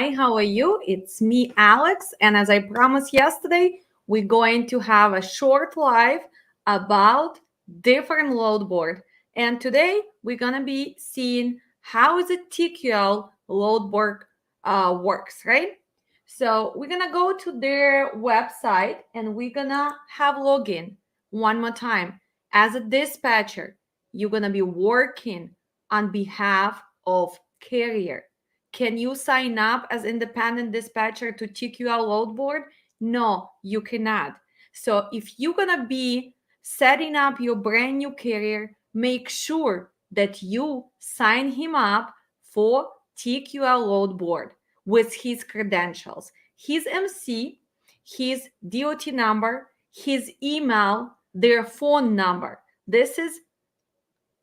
Hi, how are you? It's me, Alex. And as I promised yesterday, we're going to have a short live about different load board. And today we're going to be seeing how is a TQL load board works, right? So we're going to go to their website and we're going to have login one more time. As a dispatcher, you're going to be working on behalf of carrier. Can you sign up as independent dispatcher to TQL load board? No, you cannot. So if you're going to be setting up your brand new carrier, make sure that you sign him up for TQL load board with his credentials, his MC, his DOT number, his email, their phone number. This is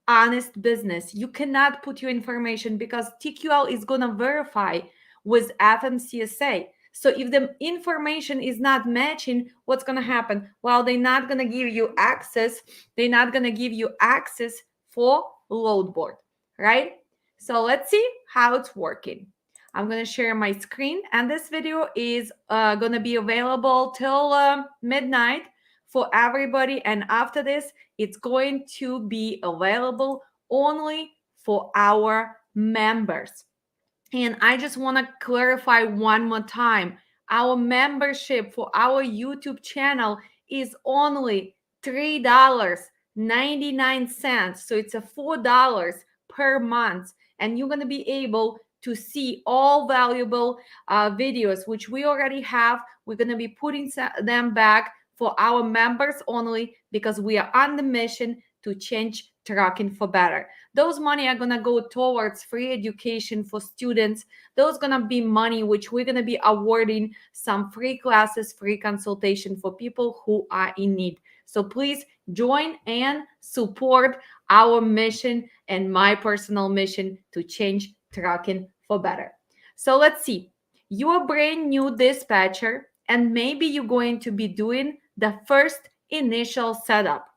honest business. You cannot put your information because TQL is going to verify with FMCSA. So if the information is not matching, what's going to happen? Well, they're not going to give you access. They're not going to give you access for load board, right? So let's see how it's working. I'm going to share my screen, and this video is going to be available till midnight for everybody. And after this, it's going to be available only for our members. And I just want to clarify one more time. Our membership for our YouTube channel is only $3.99. So it's a $4 per month. And you're going to be able to see all valuable videos, which we already have. We're going to be putting them back for our members only because we are on the mission to change trucking for better. Those money are going to go towards free education for students. Those going to be money which we're going to be awarding some free classes, free consultation for people who are in need. So please join and support our mission and my personal mission to change trucking for better. So let's see. You're a brand new dispatcher and maybe you're going to be doing the first initial setup.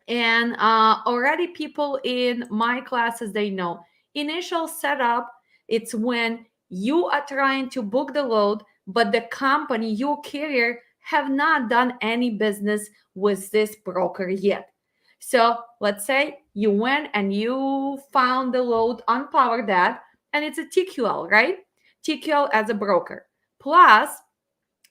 And already people in my classes, they know initial setup, it's when you are trying to book the load, but the company, your carrier, have not done any business with this broker yet. So let's say you went and you found the load on PowerDat, and it's a TQL, right? TQL as a broker. Plus,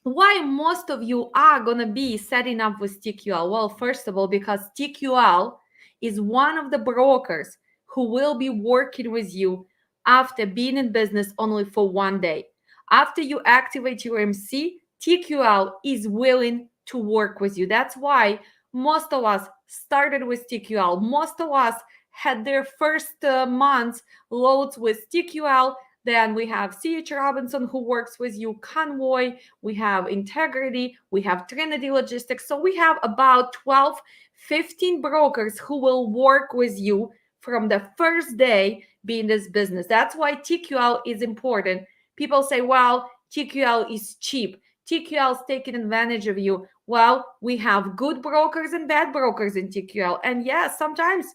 why most of you are going to be setting up with TQL? Well, first of all, because TQL is one of the brokers who will be working with you after being in business only for 1 day. After you activate your MC, TQL is willing to work with you. That's why most of us started with TQL. Most of us had their first months loads with TQL. Then we have C.H. Robinson who works with you, Convoy, we have Integrity, we have Trinity Logistics. So we have about 12, 15 brokers who will work with you from the first day being this business. That's why TQL is important. People say, well, TQL is cheap. TQL is taking advantage of you. Well, we have good brokers and bad brokers in TQL. And yes, sometimes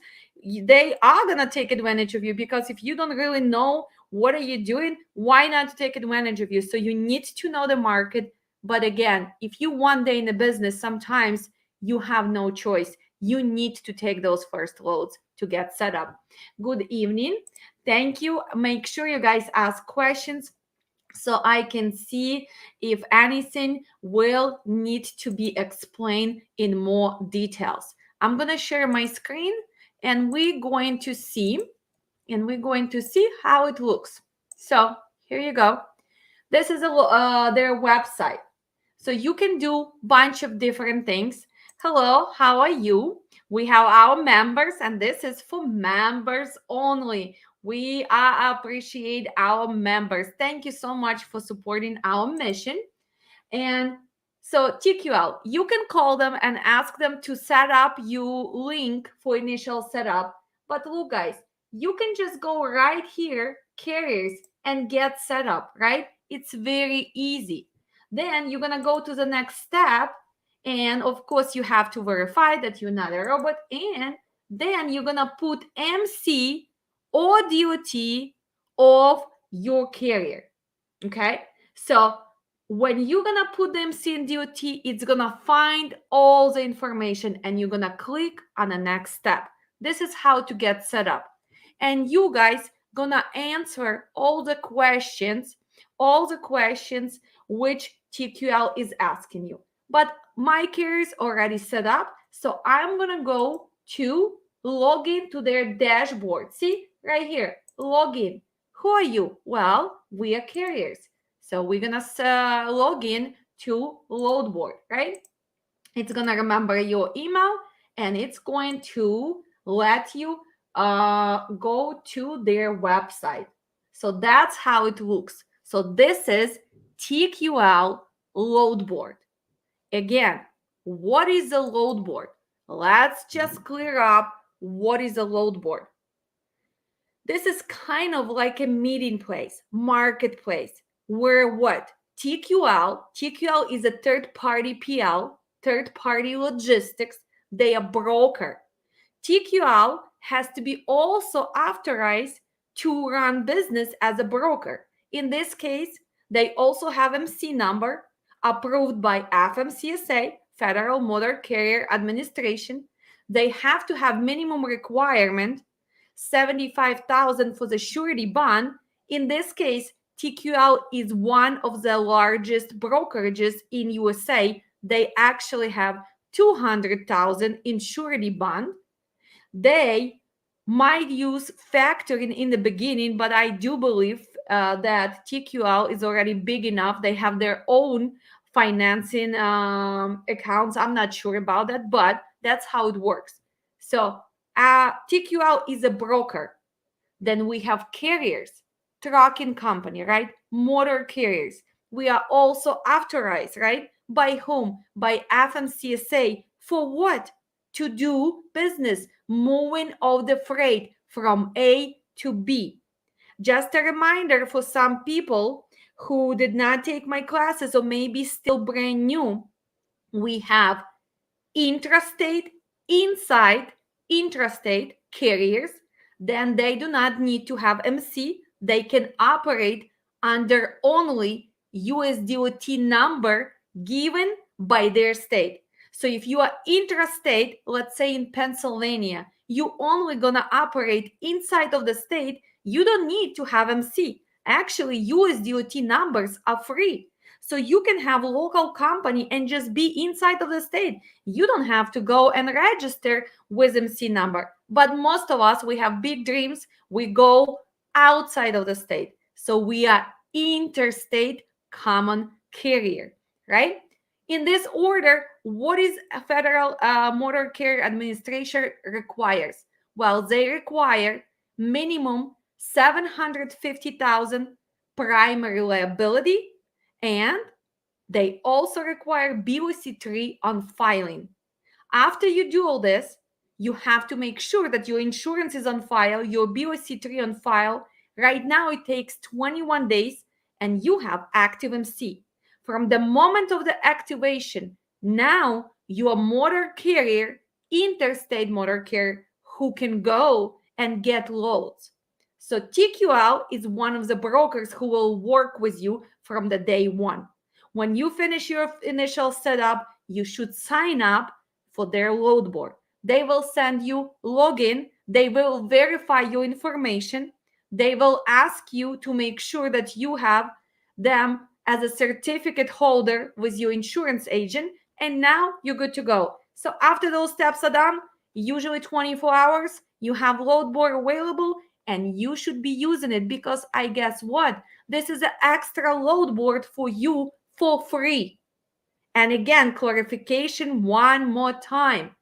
they are going to take advantage of you because if you don't really know what are you doing, why not take advantage of you? So you need to know the market. But again, if you 1 day in the business, sometimes you have no choice. You need to take those first loads to get set up. Good evening. Thank you. Make sure you guys ask questions so I can see if anything will need to be explained in more details. I'm going to share my screen and we're going to see how it looks. So here you go. This is their website. So you can do a bunch of different things. Hello, how are you? We have our members, and this is for members only. We appreciate our members. Thank you so much for supporting our mission. And so TQL, you can call them and ask them to set up your link for initial setup. But look, guys, you can just go right here, carriers, and get set up, right? It's very easy. Then you're going to go to the next step. And of course, you have to verify that you're not a robot. And then you're going to put MC or DOT of your carrier. Okay, so when you're gonna put the MC in DOT, it's gonna find all the information and you're gonna click on the next step. This is how to get set up. And you guys gonna answer all the questions which TQL is asking you. But my carrier is already set up, so I'm gonna go to log in to their dashboard. See right here, log in. Who are you? Well, we are carriers. So we're gonna log in to load board, right? It's gonna remember your email and it's going to let you go to their website. So that's how it looks. So this is TQL load board. Again, what is a load board? Let's just clear up what is a load board. This is kind of like a meeting place, marketplace, where what? TQL is a third-party PL, third-party logistics. They are broker. TQL has to be also authorized to run business as a broker. In this case, they also have MC number approved by FMCSA, Federal Motor Carrier Administration. They have to have minimum requirement 75,000 for the surety bond. In this case, TQL is one of the largest brokerages in USA. They actually have 200,000 in surety bond. They might use factoring in the beginning, but I do believe that TQL is already big enough. They have their own financing accounts. I'm not sure about that, but that's how it works. So TQL is a broker. Then we have carriers, trucking company, right? Motor carriers. We are also authorized, right? By whom? By FMCSA. For what? To do business, moving of the freight from A to B. Just a reminder for some people who did not take my classes or maybe still brand new, we have intrastate, inside, intrastate carriers, then they do not need to have MC. They can operate under only USDOT number given by their state. So if you are intrastate, let's say in Pennsylvania, you only gonna operate inside of the state, you don't need to have MC. Actually, USDOT numbers are free. So you can have a local company and just be inside of the state. You don't have to go and register with MC number. But most of us, we have big dreams. We go outside of the state. So we are interstate common carrier, right? In this order, what is a Federal Motor Carrier Administration requires? Well, they require minimum 750,000 primary liability, and they also require BOC3 on filing. After you do all this, you have to make sure that your insurance is on file, your BOC3 on file. Right now, it takes 21 days, and you have active MC. From the moment of the activation, now you are motor carrier, interstate motor carrier, who can go and get loads. So TQL is one of the brokers who will work with you from the day one. When you finish your initial setup, you should sign up for their load board. They will send you login. They will verify your information. They will ask you to make sure that you have them as a certificate holder with your insurance agent, and now you're good to go. So after those steps are done, usually 24 hours, you have load board available, and you should be using it because I guess what? This is an extra load board for you for free. And again, clarification one more time.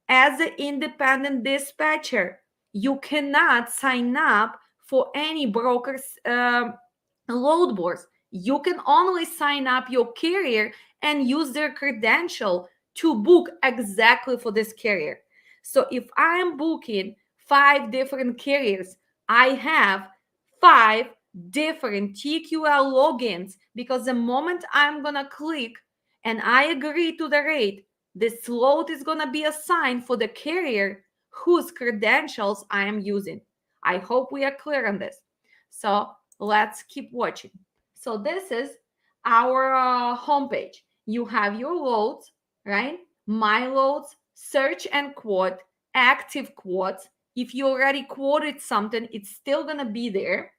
As an independent dispatcher, you cannot sign up for any broker's load boards. You can only sign up your carrier and use their credential to book exactly for this carrier. So if I'm booking 5 different carriers, I have 5 different TQL logins, because the moment I'm gonna click and I agree to the rate, this load is gonna be assigned for the carrier whose credentials I am using. I hope we are clear on this. So let's keep watching. So this is our homepage. You have your loads, right? My loads, search and quote, active quotes. If you already quoted something, it's still gonna be there.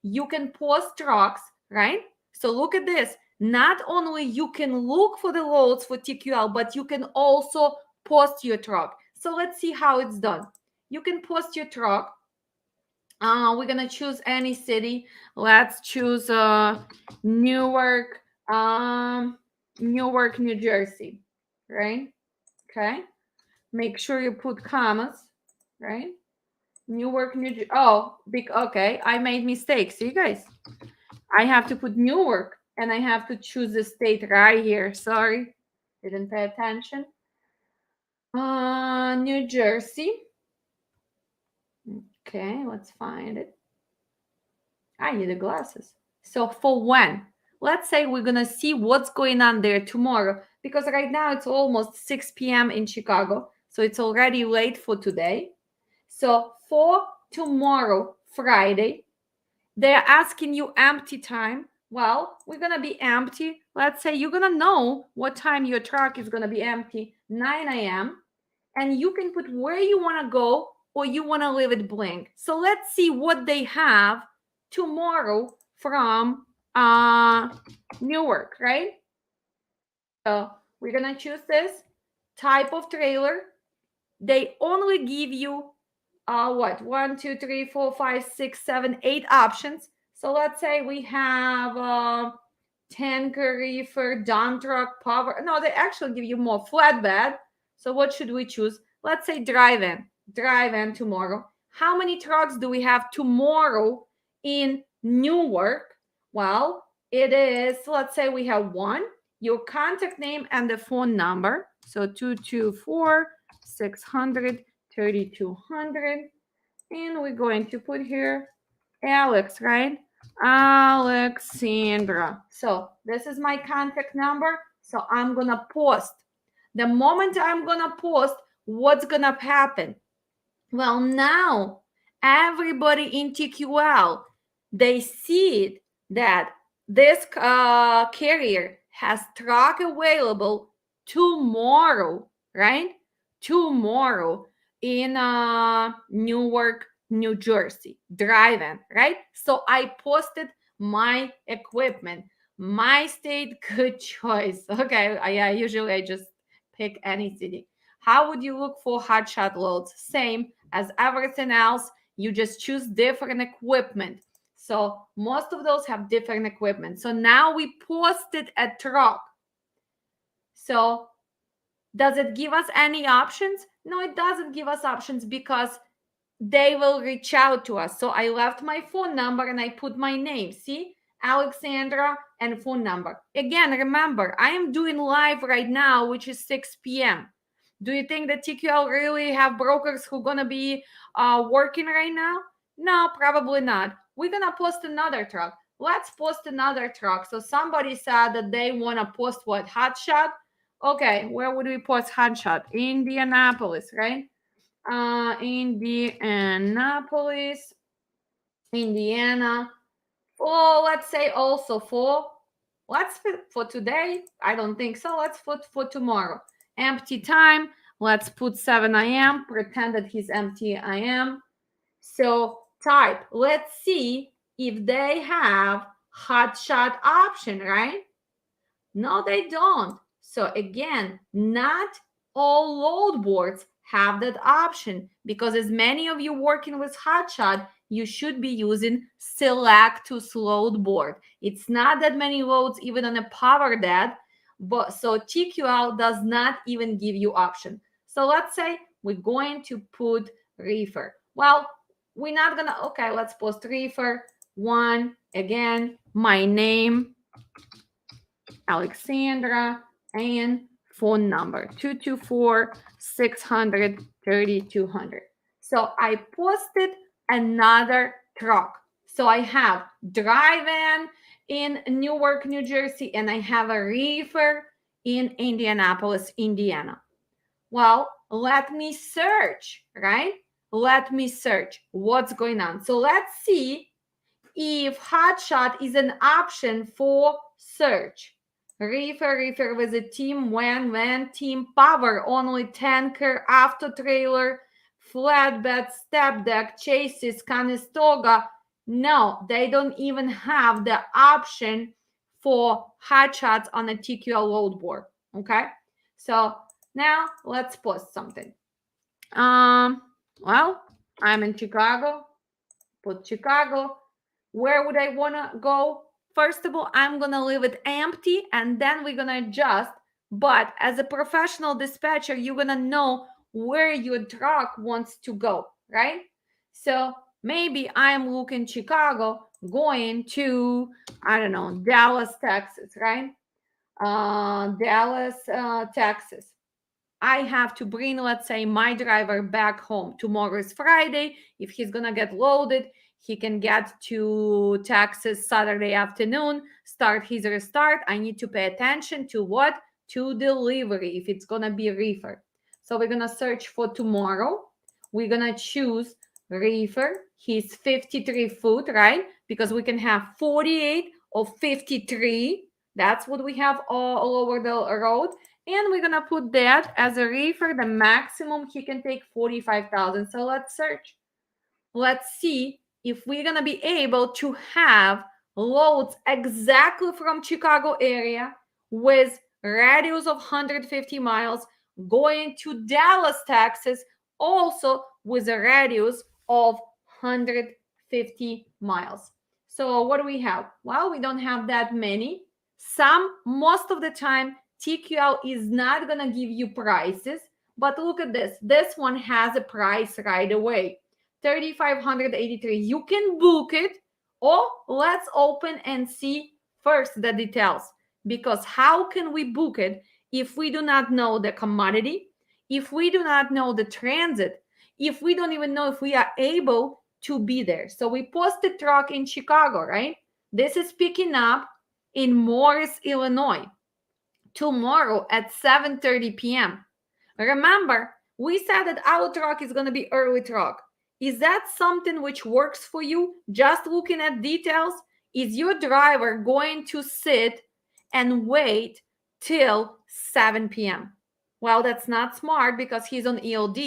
You can post trucks, right? So look at this. Not only you can look for the loads for TQL, but you can also post your truck. So let's see how it's done. You can post your truck. We're gonna choose any city. Let's choose Newark, Newark, New Jersey, right? Okay. Make sure you put commas, right? Newark, New Jersey. Oh, big. Okay, I made mistakes. You guys, I have to put Newark, and I have to choose the state right here. Sorry, didn't pay attention. New Jersey. Okay, let's find it. I need the glasses. So for when? Let's say we're going to see what's going on there tomorrow, because right now it's almost 6 p.m. in Chicago. So it's already late for today. So for tomorrow, Friday, they're asking you empty time. Well, we're going to be empty. Let's say you're going to know what time your truck is going to be empty, 9 a.m. And you can put where you want to go or you want to leave it blank. So let's see what they have tomorrow from Newark, right? So we're going to choose this type of trailer. They only give you what? 1, 2, 3, 4, 5, 6, 7, 8 options. So let's say we have tanker, reefer, dump truck, power. No, they actually give you more flatbed. So what should we choose? Let's say drive-in tomorrow. How many trucks do we have tomorrow in Newark? Well, it is, let's say we have one, your contact name and the phone number. So 224 600 3200. And we're going to put here Alex, right? Alexandra. So this is my contact number. So I'm going to post. The moment I'm going to post, what's going to happen? Well, now everybody in TQL, they see it that this carrier has truck available tomorrow, right? Tomorrow in Newark, New Jersey, drive-in, right? So I posted my equipment, my state, good choice. Okay, yeah, usually I just pick any city. How would you look for hotshot loads? Same as everything else. You just choose different equipment. So most of those have different equipment. So now we posted a truck. So does it give us any options? No, it doesn't give us options because they will reach out to us. So I left my phone number and I put my name. See? Alexandra and phone number. Again, remember, I am doing live right now, which is 6 p.m. Do you think that TQL really have brokers who gonna be working right now? No, probably not. We're gonna post another truck. Let's post another truck. So somebody said that they wanna post what? Hotshot? Okay, where would we post hotshot? Indianapolis, right? Indianapolis, Indiana. Oh, let's say also for today. I don't think so. Let's put for tomorrow. Empty time. Let's put 7 a.m. Pretend that he's empty I am. So type. Let's see if they have hotshot option, right? No, they don't. So again, not all load boards have that option because as many of you working with hotshot, you should be using select to load board. It's not that many loads even on a power dead, but so TQL does not even give you option. So let's say we're going to put reefer. Well, we're not gonna, okay, let's post reefer. One, again, my name, Alexandra, and phone number 224 600 3200. So I posted another truck. So I have drive-in in Newark, New Jersey, and I have a reefer in Indianapolis, Indiana. Well, let me search, right? Let me search what's going on. So let's see if hotshot is an option for search. Reefer with a team when team power, only tanker, auto trailer, flatbed, step deck, chases, Conestoga. No, they don't even have the option for hotshots on a TQL load board. Okay, so now let's post something. Well, I'm in Chicago. Put Chicago. Where would I want to go? First of all, I'm going to leave it empty and then we're going to adjust. But as a professional dispatcher, you're going to know where your truck wants to go, right? So maybe I'm looking Chicago going to, I don't know, Dallas, Texas, right? Dallas, Texas. I have to bring, let's say, my driver back home. Tomorrow is Friday. If he's going to get loaded, he can get to Texas Saturday afternoon, start his restart. I need to pay attention to what? To delivery, if it's going to be a reefer. So we're going to search for tomorrow. We're going to choose reefer. He's 53 foot, right? Because we can have 48 or 53. That's what we have all over the road. And we're going to put that as a reefer. The maximum he can take 45,000. So let's search. Let's see if we're going to be able to have loads exactly from Chicago area with radius of 150 miles going to Dallas, Texas, also with a radius of 150 miles. So what do we have? Well, we don't have that many. Most of the time, TQL is not going to give you prices, but look at this. This one has a price right away. 3,583. You can book it, or let's open and see first the details, because how can we book it if we do not know the commodity, if we do not know the transit, if we don't even know if we are able to be there? So we posted truck in Chicago, right? This is picking up in Morris, Illinois tomorrow at 7:30 p.m. Remember, we said that our truck is going to be early truck. Is that something which works for you? Just looking at details? Is your driver going to sit and wait till 7 p.m.? Well, that's not smart because he's on ELD.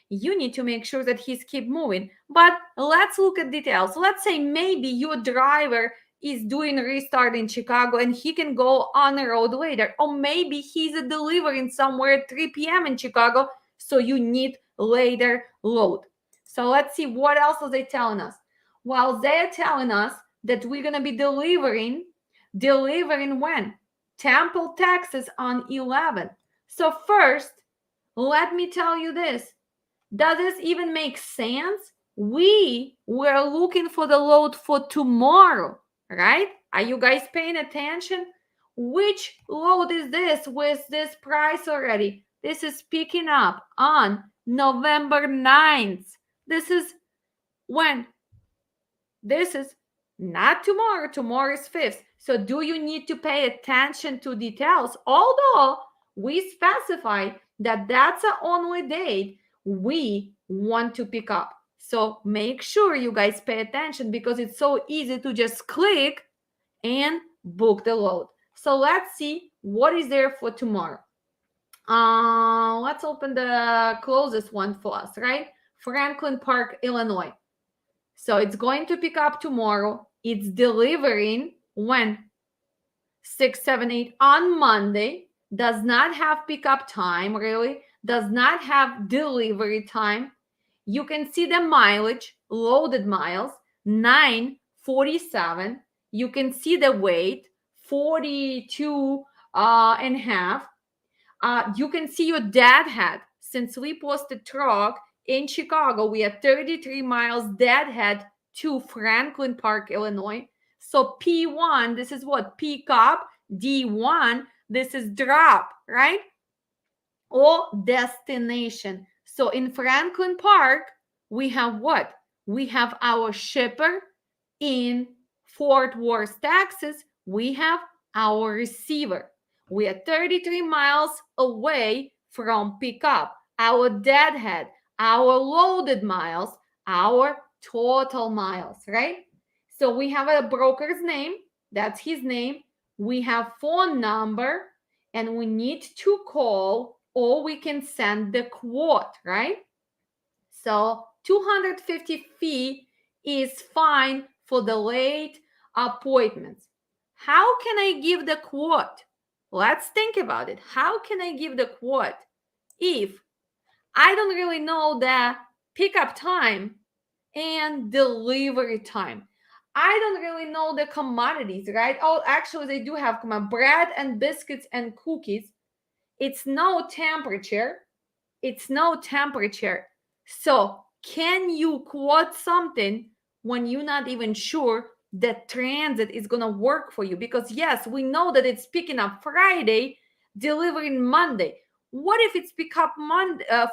You need to make sure that he's keep moving. But let's look at details. Let's say maybe your driver is doing restart in Chicago and he can go on the road later. Or maybe he's delivering somewhere at 3 p.m. in Chicago, so you need later load. So let's see, what else are they telling us? Well, they're telling us that we're going to be delivering when? Temple, Texas on 11. So first, let me tell you this. Does this even make sense? We were looking for the load for tomorrow, right? Are you guys paying attention? Which load is this with this price already? This is picking up on November 9th. This is when? This is not tomorrow. Tomorrow is 5th. So do you need to pay attention to details? Although we specify that that's the only date we want to pick up. So make sure you guys pay attention, because it's so easy to just click and book the load. So let's see what is there for tomorrow. Let's open the closest one for us, right? Franklin Park, Illinois. So it's going to pick up tomorrow. It's delivering when? 6, 7, 8 on Monday. Does not have pickup time, really. Does not have delivery time. You can see the mileage, loaded miles, 947. You can see the weight, 42 and a half. You can see your deadhead. Since we posted truck in Chicago, we are 33 miles deadhead to Franklin Park, Illinois. So P1, this is what? Pick up. D1, this is drop, right? Or destination. So in Franklin Park, we have what? We have our shipper. In Fort Worth, Texas, we have our receiver. We are 33 miles away from pickup, our deadhead, our loaded miles, our total miles, right? So we have a broker's name, that's his name. We have phone number, and we need to call, or we can send the quote, right? So 250 fee is fine for the late appointments. How can I give the quote? Let's think about it. How can I give the quote if I don't really know the pickup time and delivery time? I don't really know the commodities, right? Oh, actually, they do have bread and biscuits and cookies. It's no temperature. It's no temperature. So, can you quote something when you're not even sure that transit is going to work for you? Because, yes, we know that it's picking up Friday, delivering Monday. What if it's pick up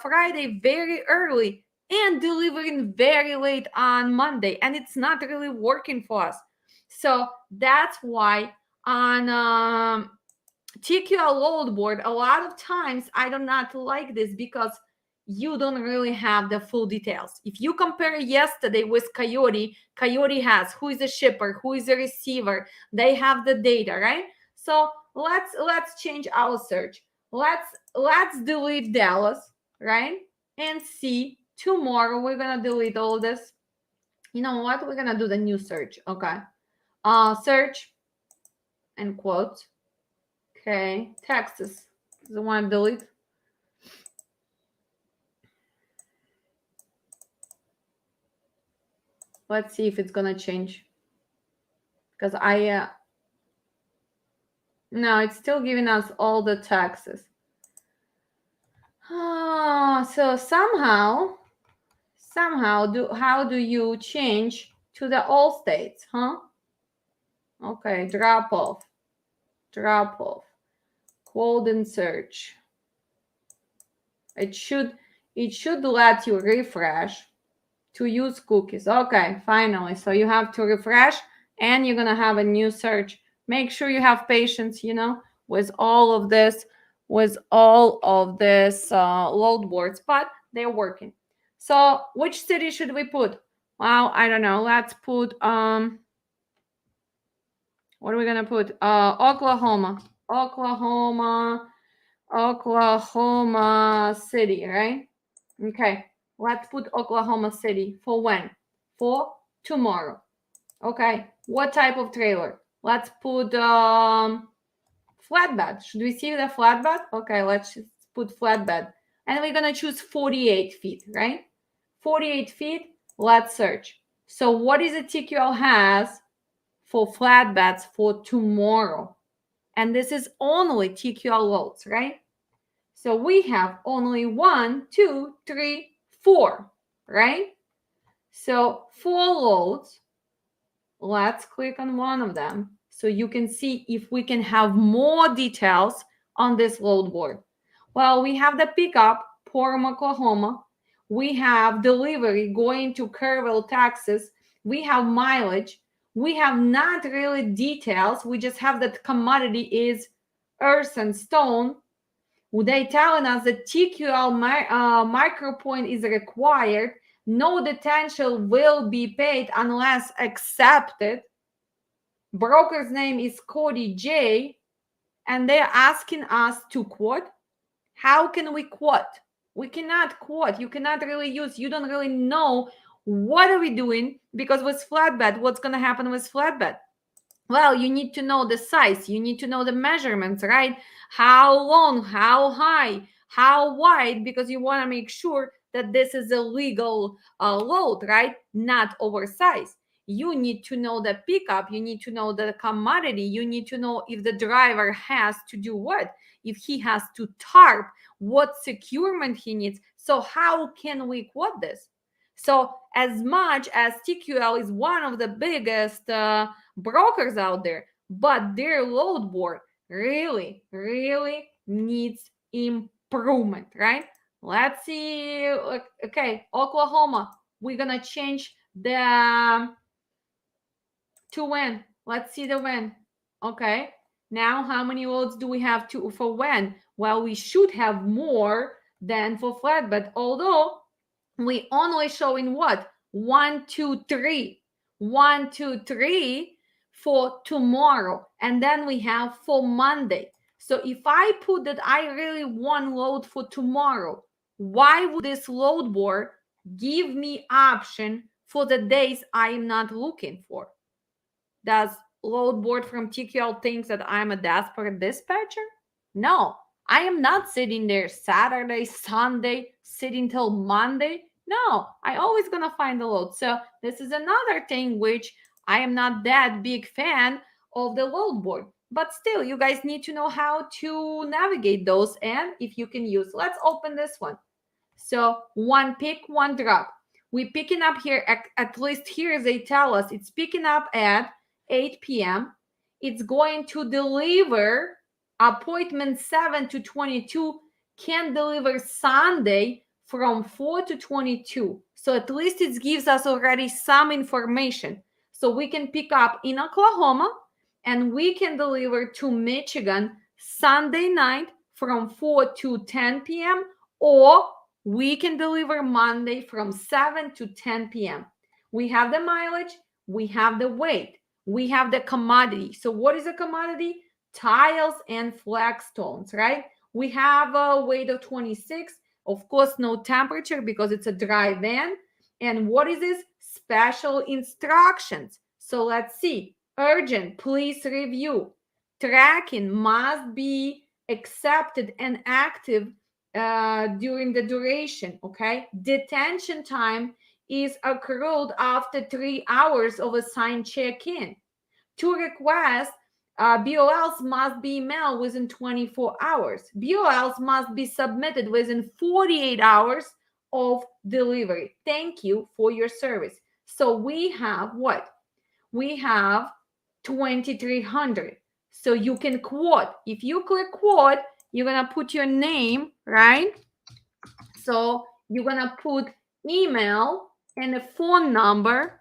Friday very early and delivering very late on Monday, and it's not really working for us? So that's why on TQL load board, a lot of times I do not like this because you don't really have the full details. If you compare yesterday with Coyote, Coyote has who is a shipper, who is a receiver, they have the data, right? So let's change our search. Let's delete Dallas, right? And see, tomorrow we're gonna delete all this. You know what? We're gonna do the new search. Okay. Search and quote. Okay, Texas. The one delete. Let's see if it's gonna change. Because no, it's still giving us all the taxes. So somehow, how do you change to the all states, huh? Okay, drop off, quote and search. It should let you refresh to use cookies. Okay, finally. So you have to refresh, and you're gonna have a new search. Make sure you have patience, with all of this, load boards, but they're working. So which city should we put? Well, I don't know. Let's put what are we gonna put? Oklahoma City, right? Okay, let's put Oklahoma City for when? For tomorrow. Okay, what type of trailer? Let's put flatbed. Should we see the flatbed? Okay, let's just put flatbed. And we're gonna choose 48 feet, right? 48 feet, let's search. So what is the TQL has for flatbeds for tomorrow? And this is only TQL loads, right? So we have only 1, 2, 3, 4, right? So 4 loads. Let's click on one of them so you can see if we can have more details on this load board. Well, we have the pickup, Portland, Oklahoma. We have delivery going to Kerrville, Texas. We have mileage. We have not really details. We just have that commodity is earth and stone. They telling us that TQL micro point is required. No detention will be paid unless accepted. Broker's name is Cody J. And they're asking us to quote. How can we quote? We cannot quote. You cannot really use. You don't really know what are we doing, because with flatbed, what's going to happen with flatbed? Well, you need to know the size. You need to know the measurements, right? How long, how high, how wide, because you want to make sure that this is a legal load, right? Not oversized. You need to know the pickup. You need to know the commodity. You need to know if the driver has to do what, if he has to tarp, what securement he needs. So how can we quote this? So as much as TQL is one of the biggest brokers out there, but their load board really, really needs improvement, right? Let's see. Okay, Oklahoma, we're gonna change the to when. Let's see the when. Okay, now how many loads do we have to for when? Well, we should have more than for flatbed, although we only showing what? 1, 2, 3. 1, 2, 3 for tomorrow. And then we have for Monday. So if I put that I really want load for tomorrow, why would this load board give me option for the days I am not looking for? Does load board from TQL think that I'm a desperate dispatcher? No, I am not sitting there Saturday, Sunday, sitting till Monday. No, I always gonna find the load. So this is another thing which I am not that big fan of the load board. But still, you guys need to know how to navigate those and if you can use. Let's open this one. So one pick, one drop. We picking up here, at least here they tell us it's picking up at 8 p.m. It's going to deliver appointment 7 to 22, can deliver Sunday from 4 to 22. So at least it gives us already some information. So we can pick up in Oklahoma and we can deliver to Michigan Sunday night from 4 to 10 p.m. or we can deliver Monday from 7 to 10 p.m. We have the mileage, we have the weight, we have the commodity. So what is a commodity? Tiles and flagstones, right? We have a weight of 26. Of course, no temperature because it's a dry van. And what is this? Special instructions. So let's see. Urgent, please review. Tracking must be accepted and active during the duration, okay? Detention time is accrued after 3 hours of assigned check-in. To request, BOLs must be mailed within 24 hours. BOLs must be submitted within 48 hours of delivery. Thank you for your service. So we have what? We have 2,300. So you can quote. If you click quote, you're going to put your name, right? So you're going to put email and a phone number.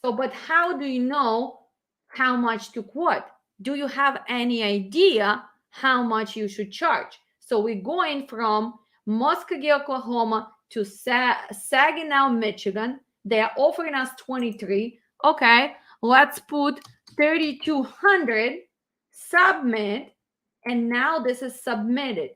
So, but how do you know how much to quote? Do you have any idea how much you should charge? So we're going from Muskogee, Oklahoma to Saginaw, Michigan. They're offering us 23. Okay, let's put 3,200, submit, and now this is submitted.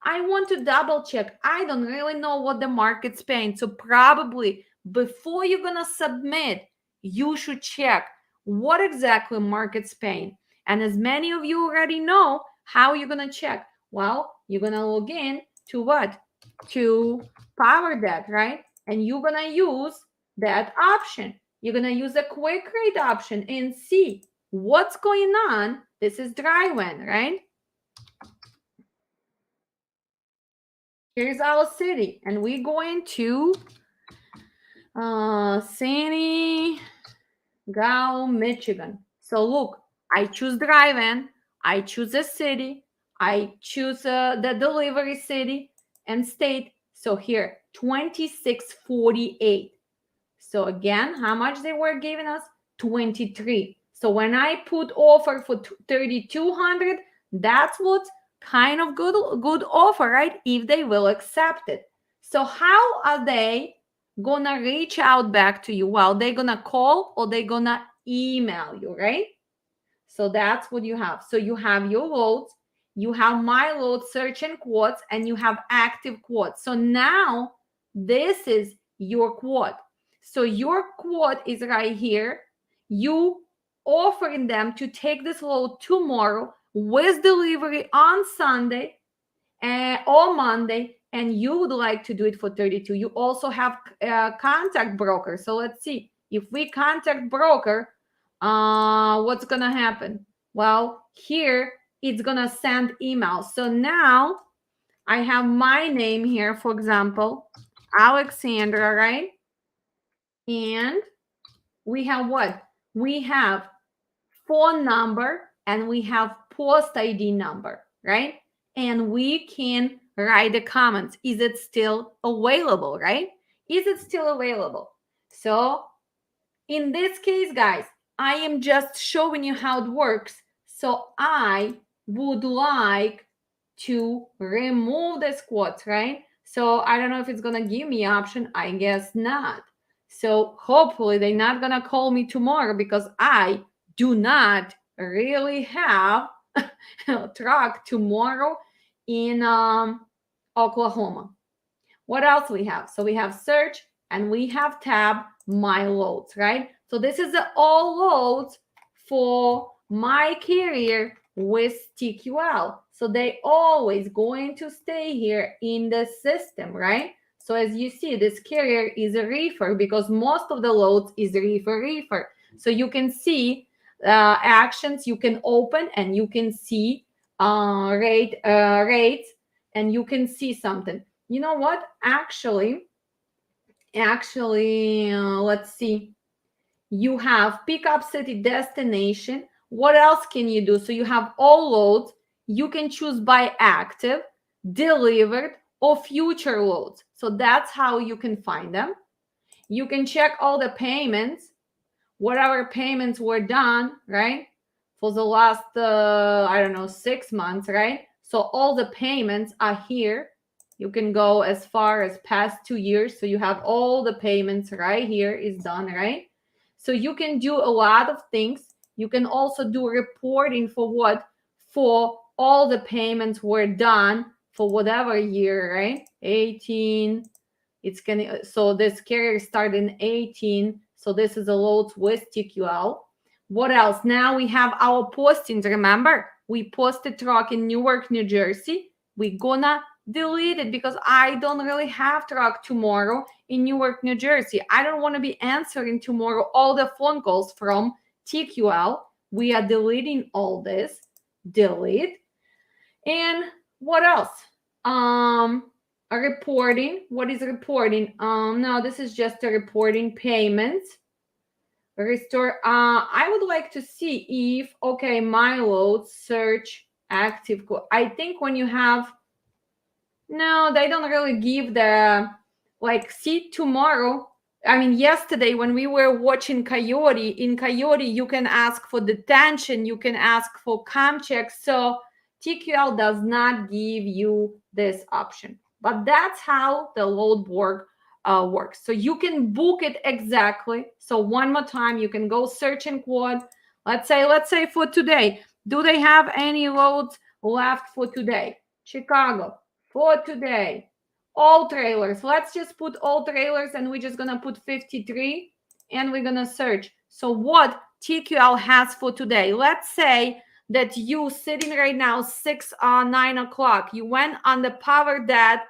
I want to double check. I don't really know what the market's paying. So probably before you're going to submit, you should check what exactly market's paying. And as many of you already know, how you're going to check? Well, you're going to log in to what? To PowerDeck, right? And you're going to use that option. You're going to use the quick rate option and see what's going on. This is dry van, right? Here's our city, and we're going to Sandy Gao, Michigan. So look, I choose drive-in, I choose a city, I choose the delivery city and state. So here, 2648. So again, how much they were giving us? 23. So when I put offer for 3,200, that's what's kind of good offer, right? If they will accept it. So how are they gonna reach out back to you? Well, they're gonna call or they're gonna email you, right? So that's what you have. So you have your loads, you have my load search and quotes, and you have active quotes. So now this is your quote. So your quote is right here. You offering them to take this load tomorrow with delivery on Sunday or Monday, and you would like to do it for 32. You also have contact broker. So let's see. If we contact broker, what's gonna happen? Well, here it's gonna send emails. So now I have my name here, for example, Alexandra, right? And we have what? We have phone number and we have post ID number, right? And we can write the comments. Is it still available, right? Is it still available? So in this case, guys, I am just showing you how it works. So I would like to remove the quotes, right? So I don't know if it's going to give me option. I guess not. So hopefully they're not going to call me tomorrow because I do not really have a truck tomorrow in Oklahoma. What else we have? So we have search and we have tab my loads, right? So this is the all loads for my carrier with TQL. So they always going to stay here in the system, right? So as you see, this carrier is a reefer because most of the loads is reefer. So you can see actions, you can open and you can see rates, and you can see something. You know what? Actually, let's see. You have pickup city destination. What else can you do? So you have all loads. You can choose by active, delivered, or future loads. So that's how you can find them. You can check all the payments, whatever payments were done, right? For the last, 6 months, right? So all the payments are here. You can go as far as past 2 years. So you have all the payments right here is done, right? So you can do a lot of things. You can also do reporting for what? For all the payments were done for whatever year, right? 18. So this carrier started in 18. So this is a load with TQL. What else? Now we have our postings. Remember, we posted truck in Newark, New Jersey. We're gonna delete it because I don't really have truck tomorrow in Newark, New Jersey. I don't want to be answering tomorrow all the phone calls from TQL. We are deleting all this. Delete. And what else? A reporting. What is reporting? No, this is just a reporting payments. Restore. I would like to see if, okay, my load, search, active. I think when you have, no, they don't really give the, like, see tomorrow. I mean, yesterday when we were watching Coyote, in Coyote, you can ask for detention, you can ask for com checks. So TQL does not give you this option. But that's how the load board works. So you can book it exactly. So one more time, you can go search and quote. Let's say for today, do they have any loads left for today? Chicago, for today. All trailers. Let's just put all trailers and we're just gonna put 53 and we're gonna search. So what TQL has for today? Let's say that you sitting right now 9 o'clock, you went on the power dead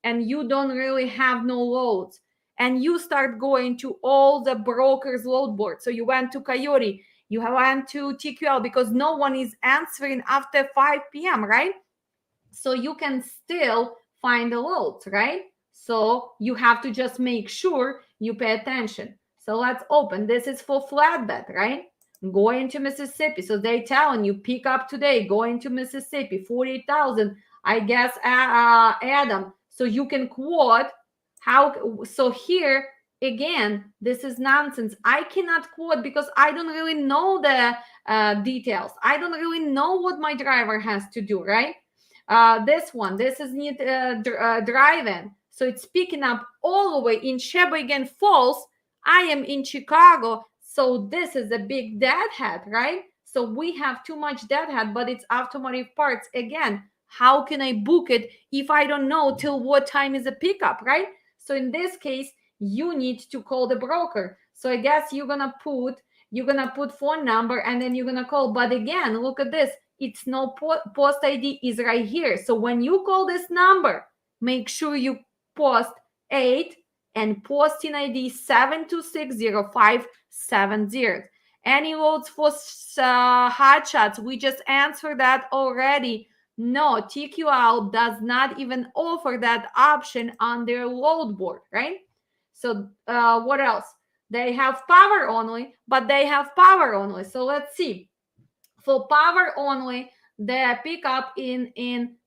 and you don't really have no loads, and you start going to all the brokers load board. So you went to Coyote, you went to TQL because no one is answering after 5 p.m., right? So you can still find the loads, right? So you have to just make sure you pay attention. So let's open. This is for flatbed, right? Going to Mississippi. So they telling you pick up today, going to Mississippi, 48,000. I guess Adam. So you can quote how. So here again, this is nonsense. I cannot quote because I don't really know the details. I don't really know what my driver has to do, right? This is need drive-in. So it's picking up all the way in Sheboygan Falls. I am in Chicago. So this is a big deadhead, right? So we have too much deadhead, but it's automotive parts. Again, how can I book it if I don't know till what time is a pickup, right? So in this case, you need to call the broker. So I guess you're gonna put phone number and then you're gonna call. But again, look at this. It's no post ID is right here. So when you call this number, make sure you post 8 and posting ID 7260570. Any loads for hot shots? We just answered that already. No, TQL does not even offer that option on their load board, right? So what else? They have power only, but they have power only. So let's see. For power only, the pickup in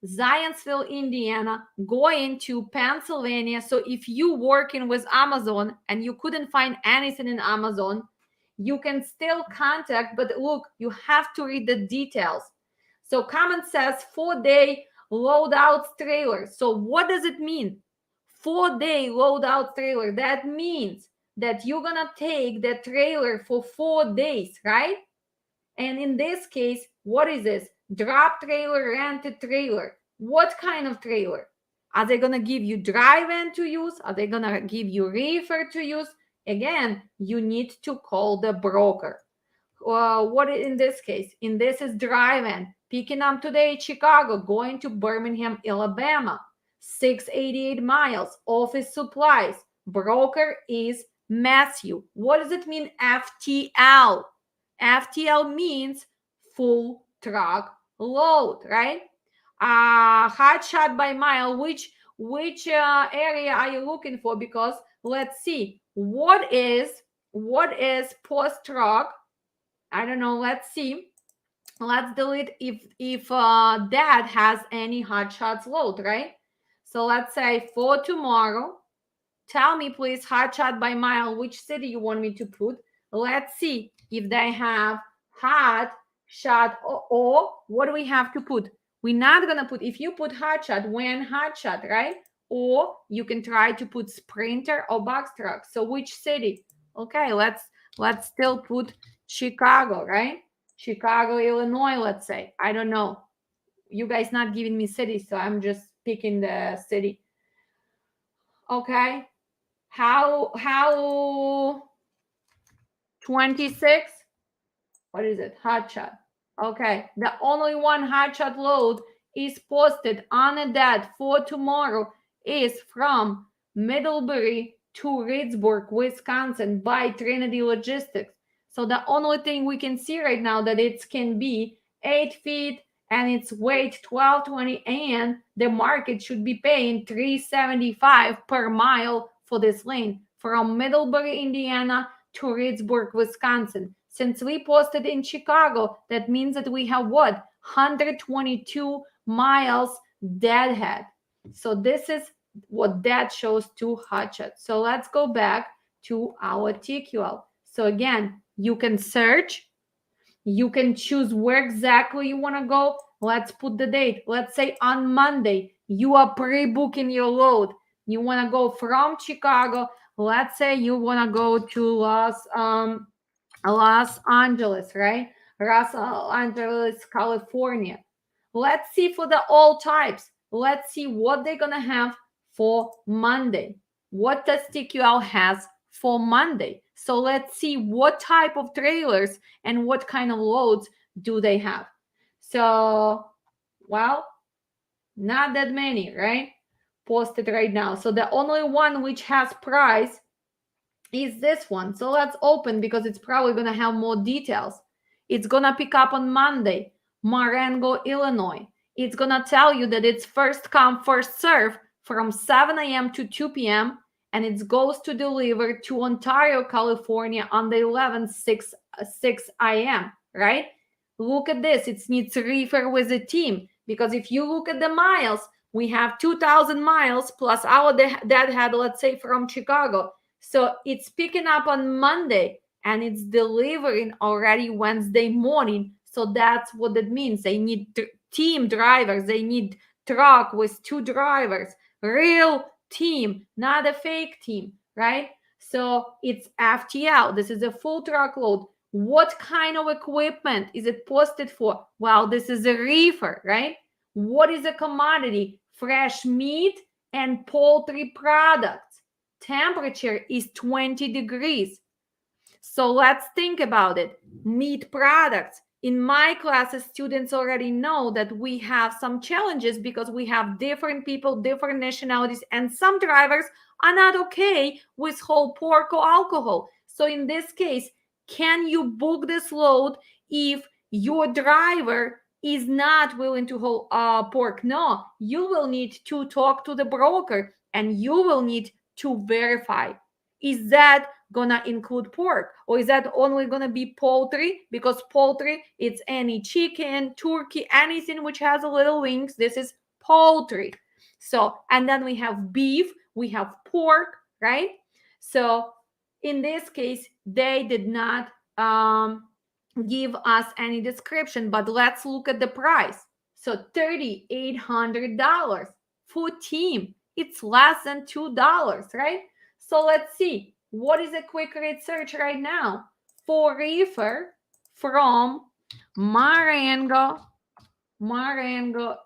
Zionsville, Indiana, going to Pennsylvania. So if you working with Amazon and you couldn't find anything in Amazon, you can still contact, but look, you have to read the details. So comment says 4-day loadouts trailer. So what does it mean? 4-day load-out trailer. That means that you're gonna take the trailer for 4 days, right? And in this case, what is this? Drop trailer, rented trailer. What kind of trailer? Are they gonna give you dry van to use? Are they gonna give you reefer to use? Again, you need to call the broker. What in this case? In this is dry van. Picking up today Chicago, going to Birmingham, Alabama. 688 miles. Office supplies. Broker is Matthew. What does it mean, FTL? FTL means full truck load, right? Hot shot by mile. Which area are you looking for? Because let's see, what is post truck? I don't know. Let's see. Let's delete if that has any hot shots load, right? So let's say for tomorrow. Tell me, please, hot shot by mile, which city you want me to put. Let's see if they have hot shot or what do we have to put? We're not going to put, if you put hot shot, when hot shot, right? Or you can try to put sprinter or box truck. So which city? Okay, let's still put Chicago, right? Chicago, Illinois, let's say. I don't know. You guys not giving me cities, so I'm just picking the city. Okay. How 26? What is it? Hot shot. Okay. The only one hot shot load is posted on a that for tomorrow is from Middlebury to Reedsburg, Wisconsin by Trinity Logistics. So the only thing we can see right now that it can be 8 feet and its weight 1220, and the market should be paying $375 per mile for this lane from Middlebury, Indiana to Reedsburg, Wisconsin. Since we posted in Chicago, that means that we have what? 122 miles deadhead. So this is what that shows to hotshot. So let's go back to our TQL. So again, you can search. You can choose where exactly you want to go. Let's put the date. Let's say on Monday, you are pre-booking your load. You want to go from Chicago. Let's say you want to go to Los Angeles, right? Los Angeles, California. Let's see for the all types. Let's see what they're going to have for Monday. What does TQL has for Monday? So let's see what type of trailers and what kind of loads do they have. So, well, not that many, right? Posted right now. So the only one which has price is this one. So let's open because it's probably going to have more details. It's going to pick up on Monday, Marengo, Illinois. It's going to tell you that it's first come, first serve from 7 a.m. to 2 p.m. And it goes to deliver to Ontario, California on the 11th, 6 a.m., right? Look at this. It needs to reefer with a team because if you look at the miles, we have 2,000 miles plus our deadhead, let's say from Chicago. So it's picking up on Monday and it's delivering already Wednesday morning. So that's what it means. They need team drivers. They need truck with 2 drivers, real team, not a fake team, right? So it's FTL. This is a full truckload. What kind of equipment is it posted for? Well, this is a reefer, right? What is a commodity? Fresh meat and poultry products. Temperature is 20 degrees. So let's think about it. Meat products. In my classes, students already know that we have some challenges because we have different people, different nationalities, and some drivers are not okay with whole pork or alcohol. So in this case, can you book this load if your driver is not willing to hold pork? No, you will need to talk to the broker and you will need to verify. Is that gonna include pork or is that only gonna be poultry? Because poultry, it's any chicken, turkey, anything which has a little wings. This is poultry. So, and then we have beef, we have pork, right? So in this case, they did not give us any description, but let's look at the price. So $3,800 for team. it's less than $2, right? So let's see. What is a quick rate search right now? For reefer from Marengo,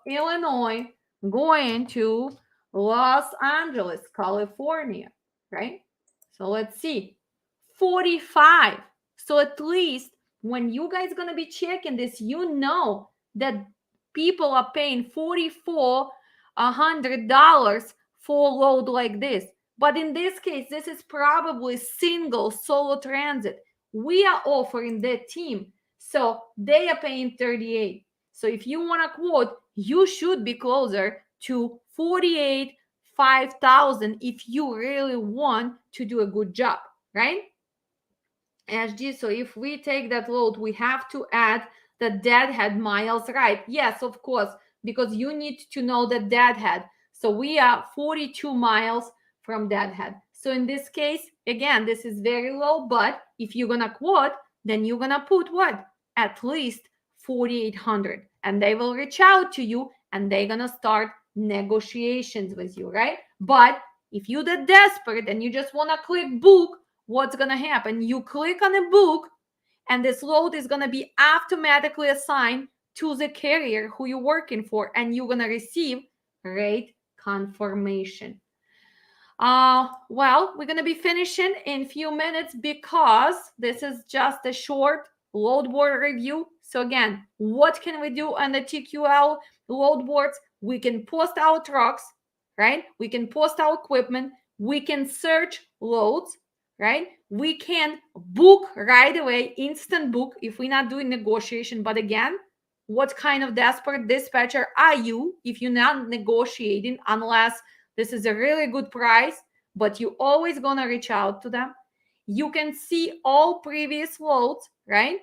Illinois, going to Los Angeles, California, right? So let's see. 45. So at least when you guys gonna be checking this, you know that people are paying $4,400 for a load like this. But in this case, this is probably single solo transit. We are offering that team, so they are paying 38. So if you want to quote, you should be closer to 48, 5,000 if you really want to do a good job, right? SG, so if we take that load, we have to add the deadhead miles, right? Yes, of course, because you need to know the deadhead. So we are 42 miles from deadhead. So in this case, again, this is very low, but if you're gonna quote, then you're gonna put what? At least 4,800, and they will reach out to you and they're gonna start negotiations with you, right? But if you're that desperate and you just wanna click book, what's going to happen? You click on a book, and this load is going to be automatically assigned to the carrier who you're working for, and you're going to receive rate confirmation. Well, we're going to be finishing in a few minutes because this is just a short load board review. So again, what can we do on the TQL load boards? We can post our trucks, right? We can post our equipment. We can search loads, right? We can book right away, instant book if we're not doing negotiation. But again, what kind of desperate dispatcher are you if you're not negotiating unless this is a really good price, but you always gonna reach out to them. You can see all previous loads, right?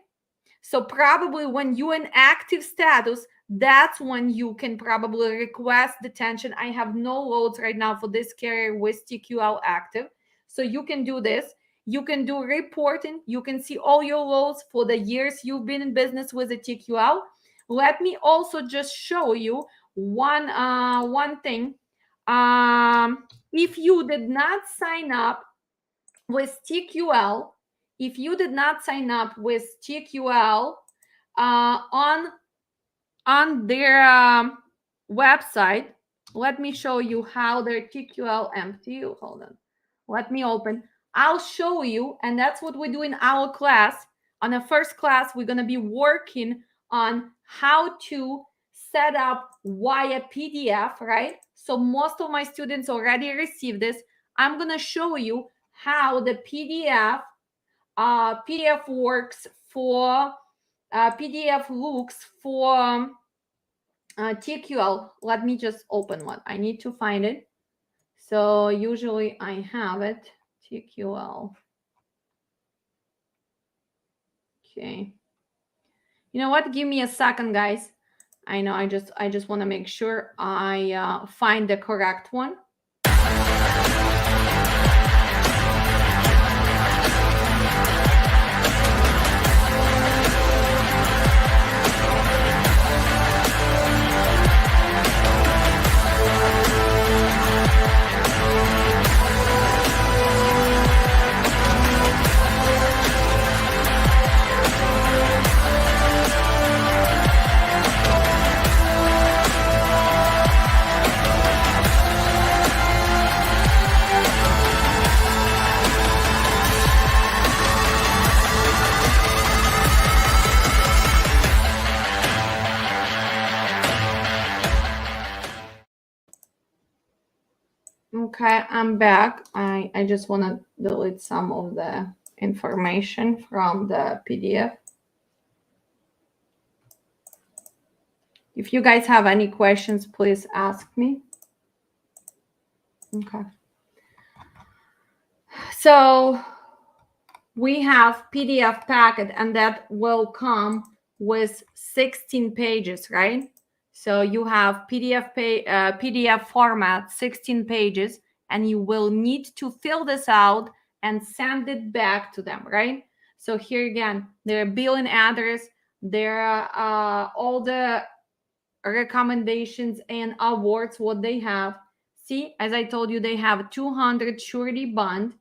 So probably when you're in active status, that's when you can probably request detention. I have no loads right now for this carrier with TQL active. So you can do this. You can do reporting. You can see all your loads for the years you've been in business with the TQL. Let me also just show you one thing. If you did not sign up with TQL, if you did not sign up with TQL on their website, let me show you how their TQL empty. Hold on. Let me open. I'll show you, and that's what we do in our class. On the first class, we're going to be working on how to set up via PDF, right? So most of my students already received this. I'm going to show you how the PDF works for PDF looks for TQL. Let me just open one. I need to find it. So usually I have it. TQL. Okay. You know what? Give me a second, guys. I know I just want to make sure I find the correct one. Okay, I'm back. I just want to delete some of the information from the PDF. If you guys have any questions, please ask me. Okay. So we have PDF packet, and that will come with 16 pages, right? So you have PDF format, 16 pages, and you will need to fill this out and send it back to them, right? So here again, their billing address, there are all the recommendations and awards, what they have, See, as I told you, they have 200 surety bond,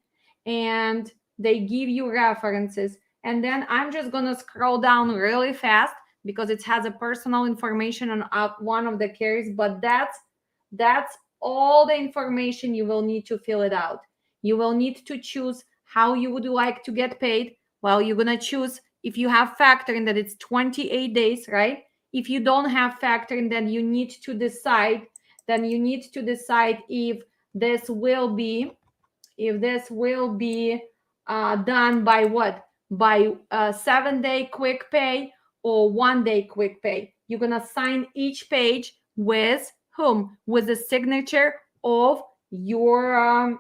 and they give you references. And then I'm just gonna scroll down really fast because it has a personal information on one of the carriers, but that's all the information you will need to fill it out. You will need to choose how you would like to get paid. Well, you're gonna choose if you have factoring that it's 28 days, right? If you don't have factoring, then you need to decide. Then you need to decide this will be if this will be done by what? By 7-day quick pay or 1-day quick pay. You're gonna sign each page with whom? With the signature of your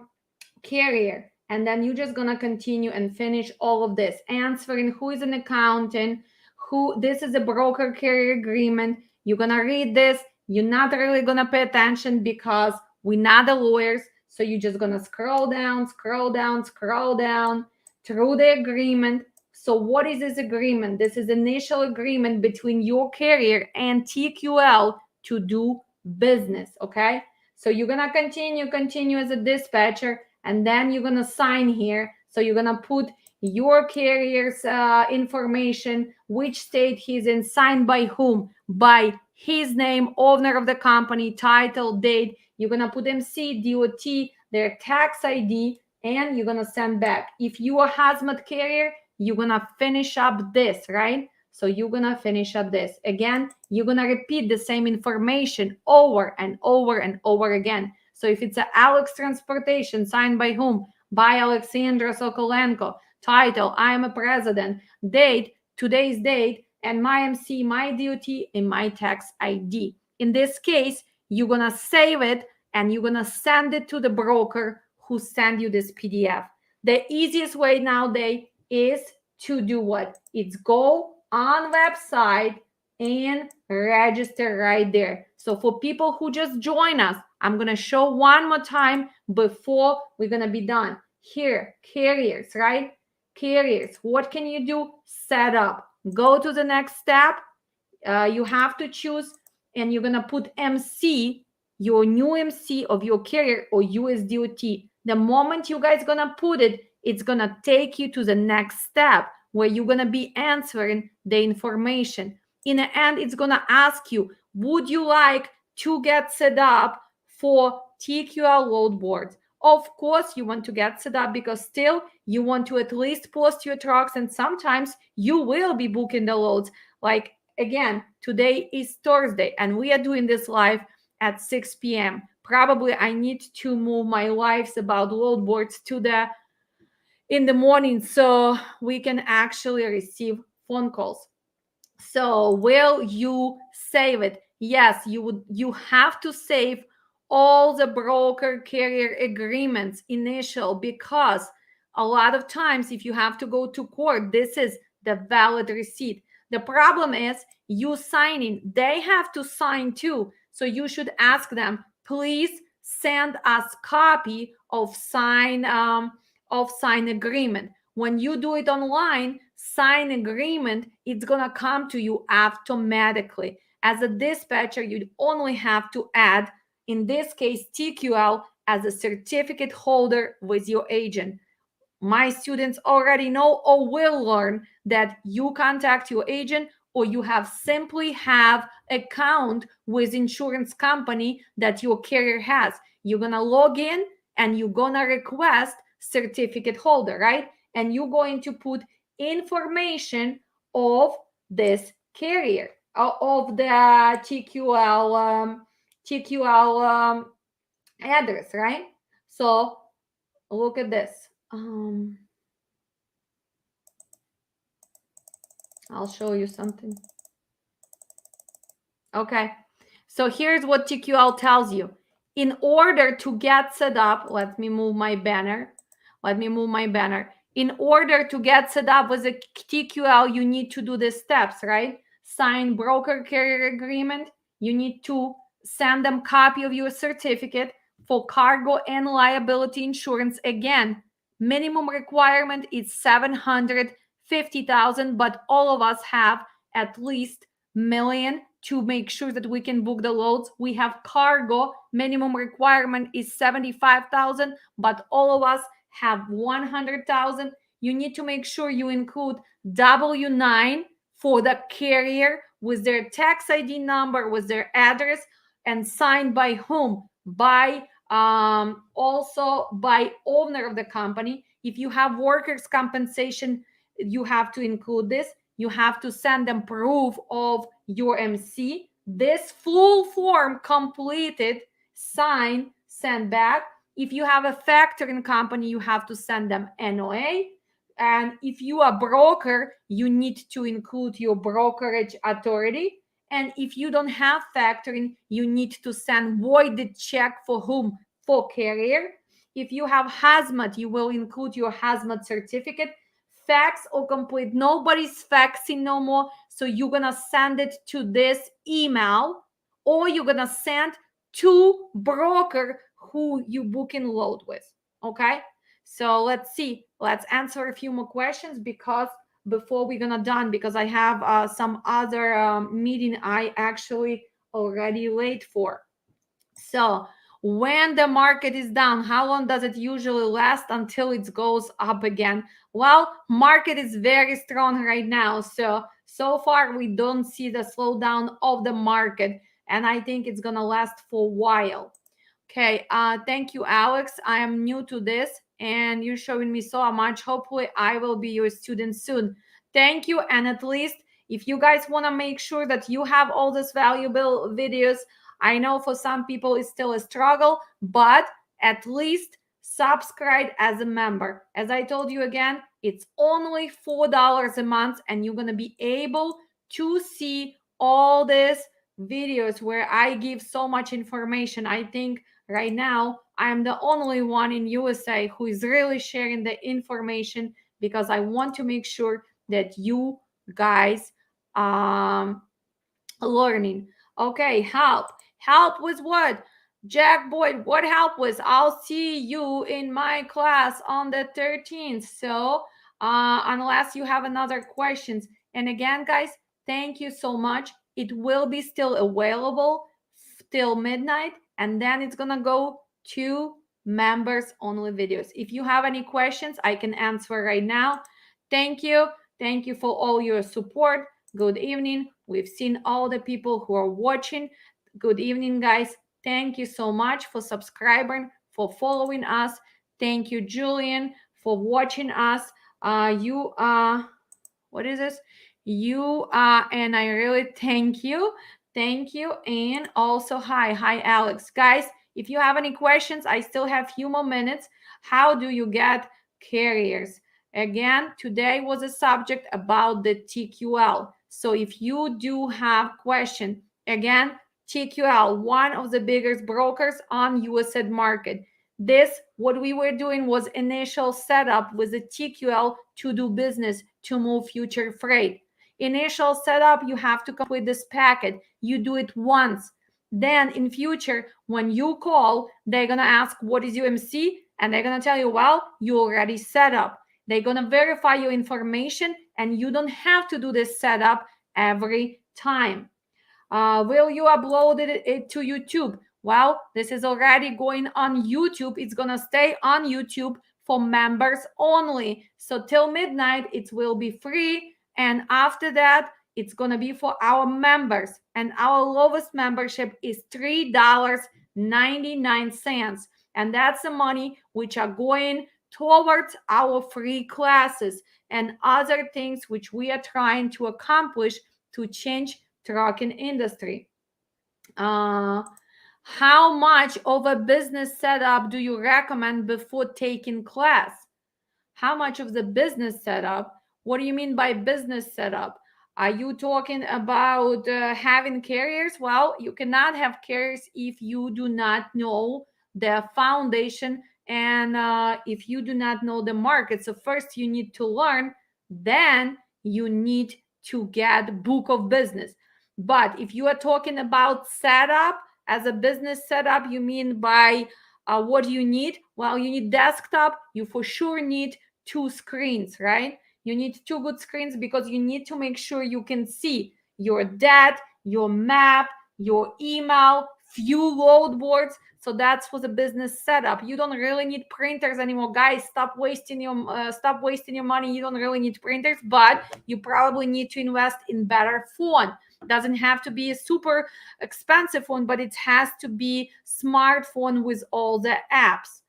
carrier. And then you're just gonna continue and finish all of this, answering who is an accountant, who this is a broker carrier agreement. You're gonna read this. You're not really gonna pay attention because we're not the lawyers. So you're just gonna scroll down, scroll down, scroll down through the agreement. So what is this agreement? This is initial agreement between your carrier and TQL to do business. Okay. So you're gonna continue as a dispatcher, and then you're gonna sign here. So you're gonna put your carrier's information, which state he's in, signed by whom, by his name, owner of the company, title, date. You're gonna put MC, DOT, their tax ID, and you're gonna send back. If you are hazmat carrier, you're gonna finish up this, right? So you're gonna finish up this. Again, you're gonna repeat the same information over and over and over again. So if it's a Alex Transportation, signed by whom? By Alexandra Sokolenko. Title, I am a president. Date, today's date, and my MC, my DOT, and my tax ID. In this case, you're gonna save it and you're gonna send it to the broker who sent you this PDF. The easiest way nowadays is to do what? It's go on website and register right there. So for people who just join us, I'm going to show one more time before we're going to be done. Here, carriers, right? Carriers. What can you do? Set up. Go to the next step. You have to choose, and you're going to put MC, your new MC of your carrier or USDOT. The moment you guys going to put it, it's going to take you to the next step where you're going to be answering the information. In the end, it's going to ask you, would you like to get set up for TQL load boards? Of course, you want to get set up because still you want to at least post your trucks, and sometimes you will be booking the loads. Like, again, today is Thursday and we are doing this live at 6 p.m. Probably I need to move my lives about load boards to in the morning so we can actually receive phone calls. So will you save it? Yes, you have to save all the broker carrier agreements initial, because a lot of times if you have to go to court, this is the valid receipt. The problem is you signing, they have to sign too. So you should ask them, please send us copy of sign agreement. When you do it online, sign agreement, it's gonna come to you automatically. As a dispatcher, you only have to add, in this case, TQL as a certificate holder with your agent. My students already know or will learn that you contact your agent, or you simply have account with insurance company that your carrier has. You're gonna log in and you're gonna request certificate holder, right? And you're going to put information of this carrier, of the TQL address, right? So look at this. I'll show you something. Okay, so here's what TQL tells you. In order to get set up, let me move my banner. In order to get set up with a TQL, you need to do the steps, right? Sign broker carrier agreement. You need to send them copy of your certificate for cargo and liability insurance. Again, minimum requirement is 750,000, but all of us have at least $1 million to make sure that we can book the loads. We have cargo, minimum requirement is 75,000, but all of us have 100,000. You need to make sure you include W-9 for the carrier with their tax ID number, with their address, and signed by whom? By also by owner of the company. If you have workers' compensation, you have to include this. You have to send them proof of your MC. This full form completed, sign, send back. If you have a factoring company, you have to send them NOA. And if you are a broker, you need to include your brokerage authority. And if you don't have factoring, you need to send voided check for whom? For carrier. If you have hazmat, you will include your hazmat certificate, fax or complete. Nobody's faxing no more. So you're going to send it to this email, or you're going to send to broker who you booking load with. Okay. So let's see. Let's answer a few more questions because before we're gonna done, because I have some other meeting I actually already late for. So when the market is down, how long does it usually last until it goes up again? Well, market is very strong right now. So far we don't see the slowdown of the market, and I think it's gonna last for a while. Okay, thank you, Alex. I am new to this and you're showing me so much. Hopefully, I will be your student soon. Thank you. And at least if you guys want to make sure that you have all these valuable videos, I know for some people it's still a struggle, but at least subscribe as a member. As I told you again, it's only $4 a month and you're going to be able to see all these videos where I give so much information. I think right now I'm the only one in USA who is really sharing the information because I want to make sure that you guys learning. Okay, help with what? Jack Boyd, what help with? I'll see you in my class on the 13th. So unless you have another questions, and again guys, thank you so much. It will be still available till midnight, and then it's gonna go to members only videos. If you have any questions, I can answer right now. Thank you for all your support. Good evening. We've seen all the people who are watching. Good evening, guys. Thank you so much for subscribing, for following us. Thank you, Julian, for watching us. What is this? And I really thank you. Thank you. And also, hi, Alex. Guys, if you have any questions, I still have few more minutes. How do you get carriers? Again, today was a subject about the TQL. So if you do have question, again, TQL, one of the biggest brokers on USA market. This, what we were doing was initial setup with the TQL to do business, to move future freight. Initial setup, you have to complete this packet. You do it once. Then in future, when you call, they're going to ask, what is UMC? And they're going to tell you, well, you already set up. They're going to verify your information and you don't have to do this setup every time. Will you upload it to YouTube? Well, this is already going on YouTube. It's going to stay on YouTube for members only. So till midnight, it will be free. And after that, it's going to be for our members. And our lowest membership is $3.99. And that's the money which are going towards our free classes and other things which we are trying to accomplish to change trucking industry. How much of a business setup do you recommend before taking class? How much of the business setup? What do you mean by business setup? Are you talking about having carriers? Well, you cannot have carriers if you do not know the foundation and if you do not know the market. So first you need to learn, then you need to get book of business. But if you are talking about setup as a business setup, you mean by what do you need? Well, you need desktop. You for sure need 2 screens, right? You need 2 good screens because you need to make sure you can see your debt, your map, your email, few load boards. So that's for the business setup. You don't really need printers anymore, guys. Stop wasting your money. You don't really need printers, but you probably need to invest in better phone. Doesn't have to be a super expensive one, but it has to be smartphone with all the apps.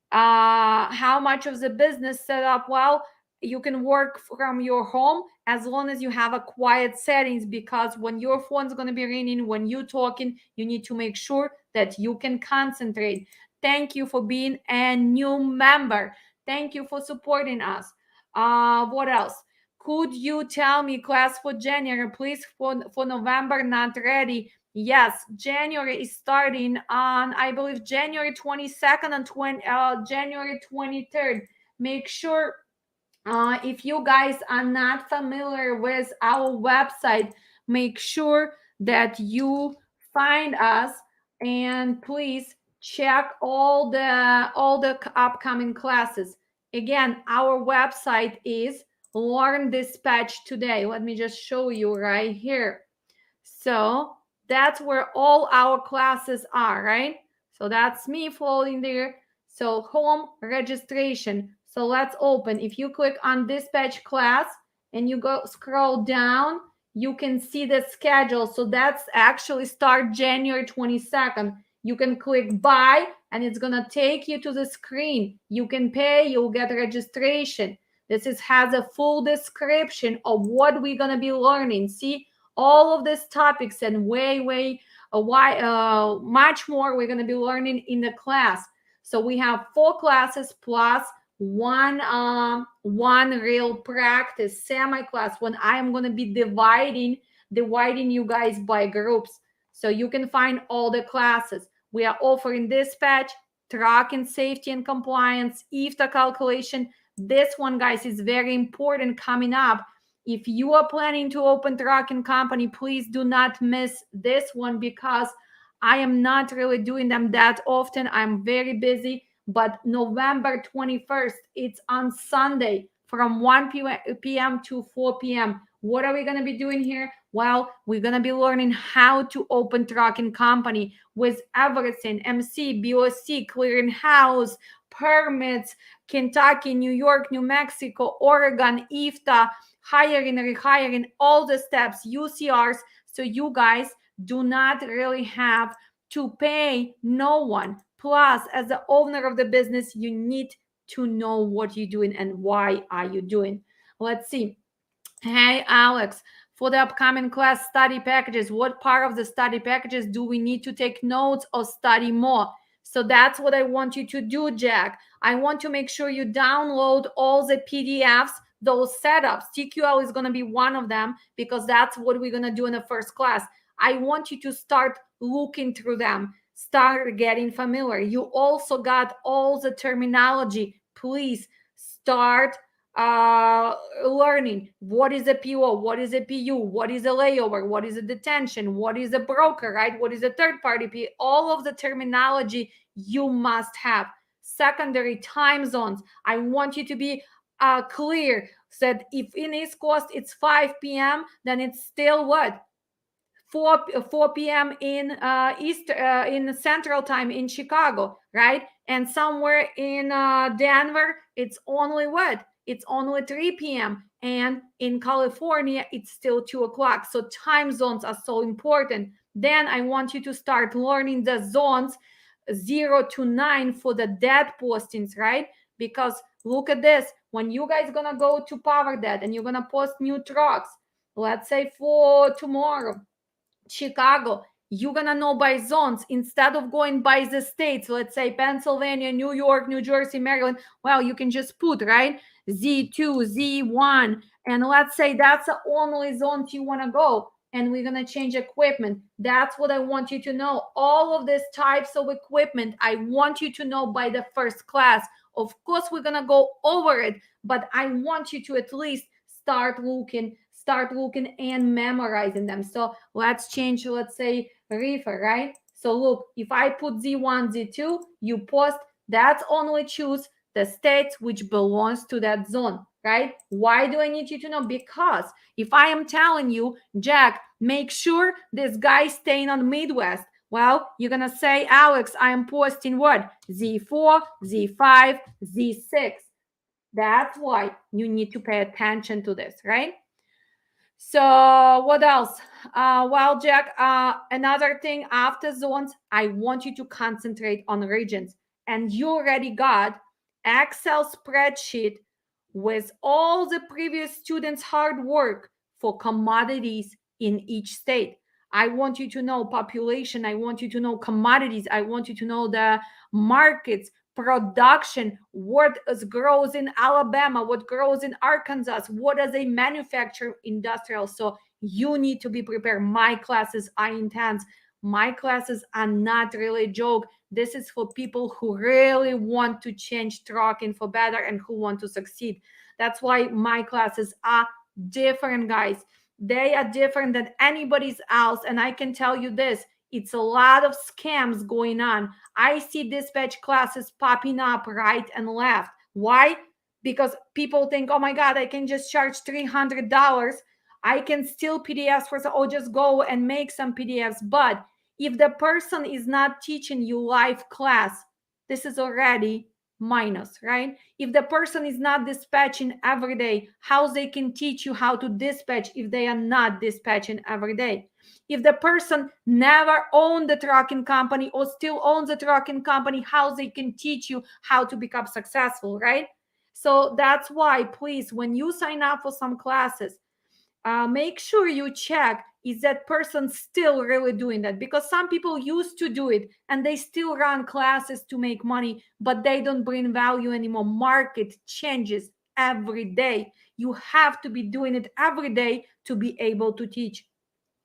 How much of the business setup? Well, you can work from your home as long as you have a quiet settings, because when your phone's going to be ringing, when you're talking, you need to make sure that you can concentrate. Thank you for being a new member. Thank you for supporting us. What else? Could you tell me class for January, please? For November, not ready. Yes, January is starting on, I believe, January 22nd and January 23rd. Make sure, if you guys are not familiar with our website, make sure that you find us, and please check all the upcoming classes. Again, our website is Learn Dispatch Today. Let me just show you right here. So that's where all our classes are, right? So that's me floating there. So home registration. So let's open. If you click on dispatch class and you go scroll down, you can see the schedule. So that's actually start January 22nd. You can click buy and it's going to take you to the screen. You can pay, you'll get registration. Has a full description of what we're going to be learning. See, all of these topics and much more we're going to be learning in the class. So we have 4 classes plus one real practice semi class, when I am going to be dividing you guys by groups, so you can find all the classes. We are offering dispatch, trucking safety and compliance, IFTA calculation. This one, guys, is very important coming up. If you are planning to open trucking company, please do not miss this one, because I am not really doing them that often. I'm very busy. But November 21st, it's on Sunday from 1 p.m. to 4 p.m. What are we going to be doing here? Well, we're going to be learning how to open trucking company with everything: MC, BOC, clearinghouse, permits, Kentucky, New York, New Mexico, Oregon, IFTA, hiring, rehiring, all the steps, UCRs. So you guys do not really have to pay no one. Plus, as the owner of the business, you need to know what you're doing and why are you doing. Let's see. Hey, Alex, for the upcoming class study packages, what part of the study packages do we need to take notes or study more? So that's what I want you to do, Jack. I want to make sure you download all the PDFs, those setups. TQL is going to be one of them, because that's what we're going to do in the first class. I want you to start looking through them, start getting familiar. You also got all the terminology. Please start learning what is a PO, what is a PU, what is a layover, what is a detention, what is a broker, right? What is a third party P? All of the terminology you must have. Secondary time zones. I want you to be clear, so that if in East Coast it's 5 p.m., then it's still what? 4 p.m. in in Central Time in Chicago, right? And somewhere in Denver, it's only what? It's only 3 p.m. And in California, it's still 2 o'clock. So time zones are so important. Then I want you to start learning the zones 0 to 9 for the dead postings, right? Because look at this. When you guys gonna go to Power Dead and you're gonna post new trucks, let's say for tomorrow, Chicago, you're gonna know by zones instead of going by the states. Let's say Pennsylvania, New York, New Jersey, Maryland. Well, you can just put, right, Z2, Z1, and let's say that's the only zones you want to go, and we're gonna change equipment. That's what I want you to know. All of these types of equipment, I want you to know by the first class. Of course, we're gonna go over it, but I want you to at least start looking and memorizing them. So let's change, let's say reefer, right? So look, if I put Z1, Z2, you post, that's only choose the states which belongs to that zone. right? Why do I need you to know? Because if I am telling you, Jack, make sure this guy's staying on Midwest, well, you're going to say, Alex, I am posting what? Z4, Z5, Z6. That's why you need to pay attention to this, right? So what else? Well, Jack, another thing after zones, I want you to concentrate on regions. And you already got Excel spreadsheet with all the previous students' hard work for commodities in each state. I want you to know population. I want you to know commodities. I want you to know the markets, production, what grows in Alabama, what grows in Arkansas, what does they manufacture industrial. So you need to be prepared. My classes are intense. My classes are not really a joke. This is for people who really want to change trucking for better and who want to succeed. That's why my classes are different, guys. They are different than anybody's else. And I can tell you this, it's a lot of scams going on. I see dispatch classes popping up right and left. Why? Because people think, oh my God, I can just charge $300. I can steal PDFs for, or just go and make some PDFs. But if the person is not teaching you live class, this is already minus, right? If the person is not dispatching every day, how they can teach you how to dispatch if they are not dispatching every day? If the person never owned the trucking company or still owns a trucking company, how they can teach you how to become successful, right? So that's why, please, when you sign up for some classes, make sure you check, is that person still really doing that? Because some people used to do it and they still run classes to make money, but they don't bring value anymore. Market changes every day. You have to be doing it every day to be able to teach.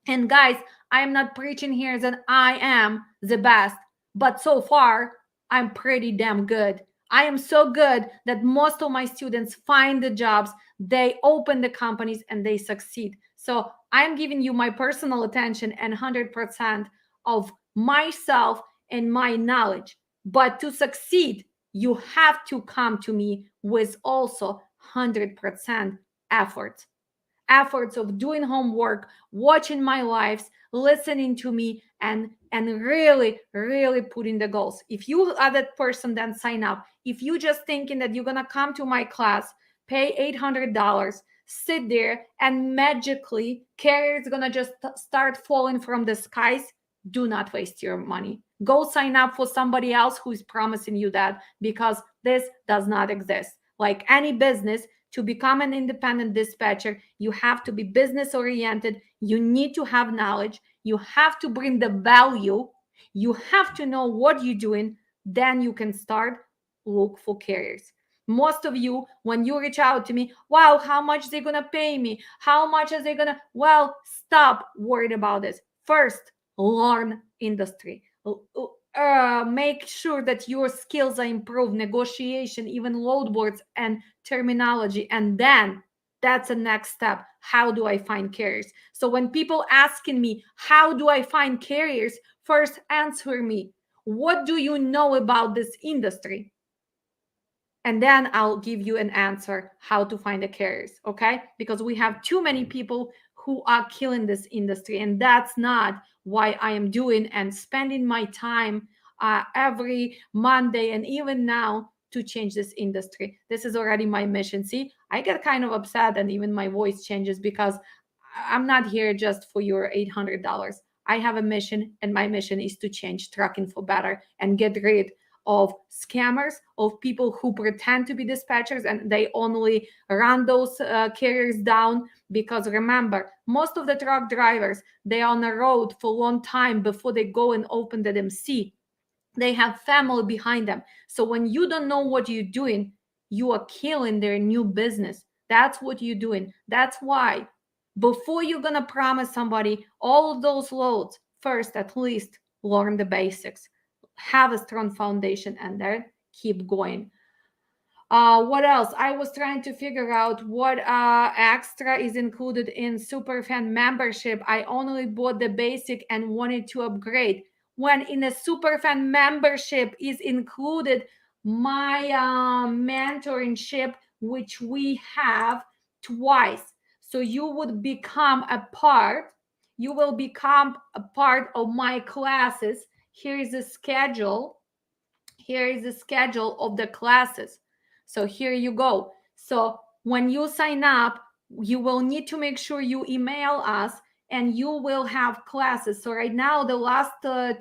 And guys, I am not preaching here that I am the best, but so far, I'm pretty damn good. I am so good that most of my students find the jobs, they open the companies, and they succeed. So I'm giving you my personal attention and 100% of myself and my knowledge. But to succeed, you have to come to me with also 100% effort, efforts of doing homework, watching my lives, listening to me, and really putting the goals. If you are that person, then sign up. If you just thinking that you're gonna come to my class, pay $800, sit there, and magically career is gonna just start falling from the skies, do not waste your money. Go sign up for somebody else who is promising you that, because this does not exist. Like any business, to become an independent dispatcher, you have to be business oriented. You need to have knowledge. You have to bring the value. You have to know what you're doing. Then you can start look for carriers. Most of you, when you reach out to me, wow, how much they gonna pay me? How much are they gonna? Well, stop worried about this. First, learn industry. Make sure that your skills are improved, negotiation, even load boards and terminology. And then that's the next step. How do I find carriers? So when people asking me, how do I find carriers? First answer me, what do you know about this industry? And then I'll give you an answer how to find the carriers, okay? Because we have too many people who are killing this industry, and that's not why I am doing and spending my time every Monday and even now to change this industry. This is already my mission. See, I get kind of upset and even my voice changes because I'm not here just for your $800. I have a mission, and my mission is to change trucking for better and get rid of scammers, of people who pretend to be dispatchers and they only run those carriers down. Because remember, most of the truck drivers, they are on the road for a long time before they go and open the MC. They have family behind them. So when you don't know what you're doing, you are killing their new business. That's what you're doing. That's why before you're gonna promise somebody all of those loads, first at least learn the basics, have a strong foundation, and then keep going. What else? I was trying to figure out what extra is included in Superfan membership. I only bought the basic and wanted to upgrade. When in a Superfan membership is included my mentorship which we have twice. So you would become a part, you will become a part of my classes. Here is the schedule. Here is the schedule of the classes. So here you go. So when you sign up, you will need to make sure you email us and you will have classes. So right now, the last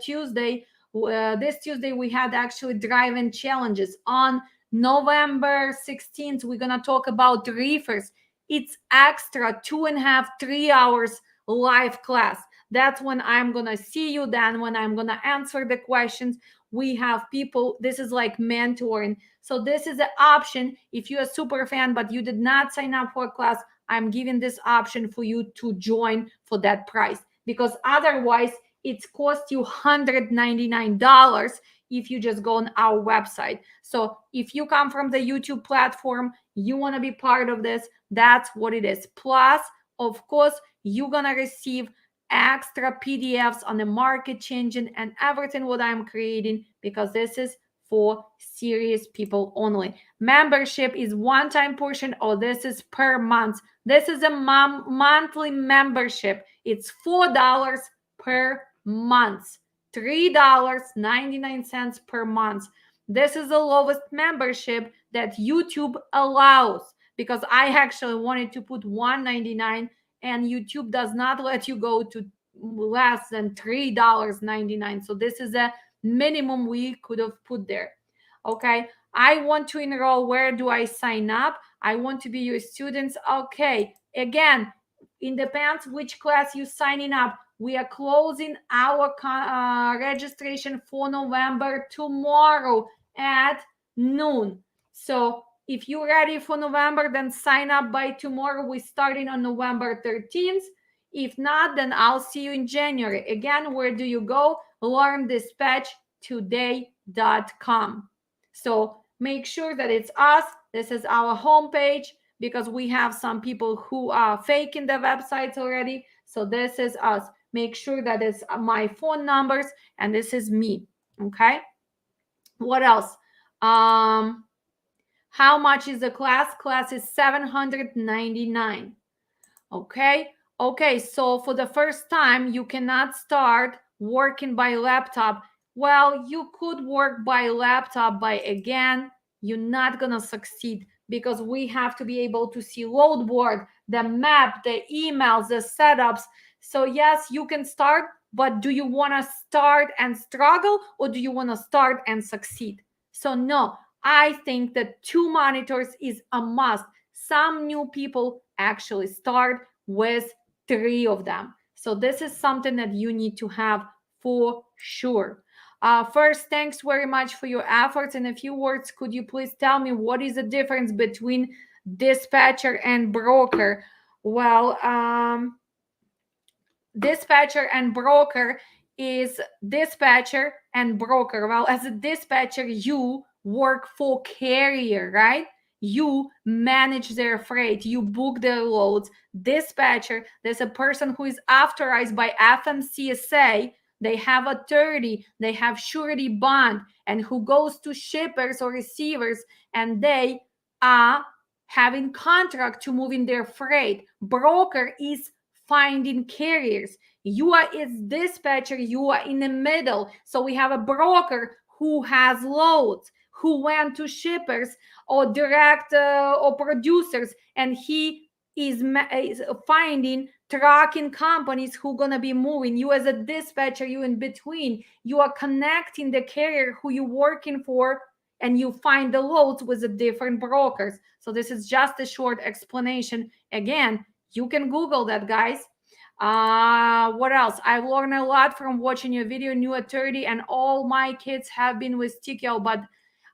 Tuesday, this Tuesday, we had actually drive-in challenges. On November 16th, we're going to talk about reefers. It's extra 2.5, 3 hours live class. That's when I'm going to see you, then when I'm going to answer the questions. We have people, this is like mentoring. So this is an option. If you're a super fan but you did not sign up for a class, I'm giving this option for you to join for that price, because otherwise it's cost you $199 if you just go on our website. So if you come from the YouTube platform, you want to be part of this, that's what it is. Plus, of course, you're gonna receive extra PDFs on the market changing and everything what I'm creating, because this is for serious people only. Membership is one-time portion, or this is per month. This is a monthly membership. It's $4 per month, $3.99 per month. This is the lowest membership that YouTube allows, because I actually wanted to put $199, and YouTube does not let you go to less than $3.99. So this is a minimum we could have put there. Okay, I want to enroll. Where do I sign up? I want to be your students. Okay, again, it depends which class you're signing up. We are closing our registration for November tomorrow at noon. So if you're ready for November, then sign up by tomorrow. We're starting on November 13th. If not, then I'll see you in January. Again, where do you go? LearnDispatchToday.com. So make sure that it's us. This is our homepage, because we have some people who are faking the websites already. So this is us. Make sure that it's my phone numbers, and this is me. Okay. What else? How much is the class? Class is $799. Okay. Okay. So for the first time, you cannot start working by laptop. Well, you could work by laptop, but again, you're not going to succeed, because we have to be able to see load board, the map, the emails, the setups. So yes, you can start, but do you want to start and struggle, or do you want to start and succeed? So no, I think that 2 monitors is a must. Some new people actually start with 3 of them. So this is something that you need to have for sure. First, thanks very much for your efforts. In a few words, could you please tell me what is the difference between dispatcher and broker? Well, dispatcher and broker is dispatcher and broker. Well, as a dispatcher, you work for carrier, right? You manage their freight, you book their loads. Dispatcher, there's a person who is authorized by FMCSA. They have authority, they have surety bond, and who goes to shippers or receivers, and they are having contract to move in their freight. Broker is finding carriers. You are its dispatcher, you are in the middle. So we have a broker who has loads, who went to shippers or direct or producers, and he is finding trucking companies who gonna be moving. You as a dispatcher, you in between, you are connecting the carrier who you working for, and you find the loads with the different brokers. So this is just a short explanation. Again, you can Google that, guys. What else? I've learned a lot from watching your video, New at 30, and all my kids have been with TQL, but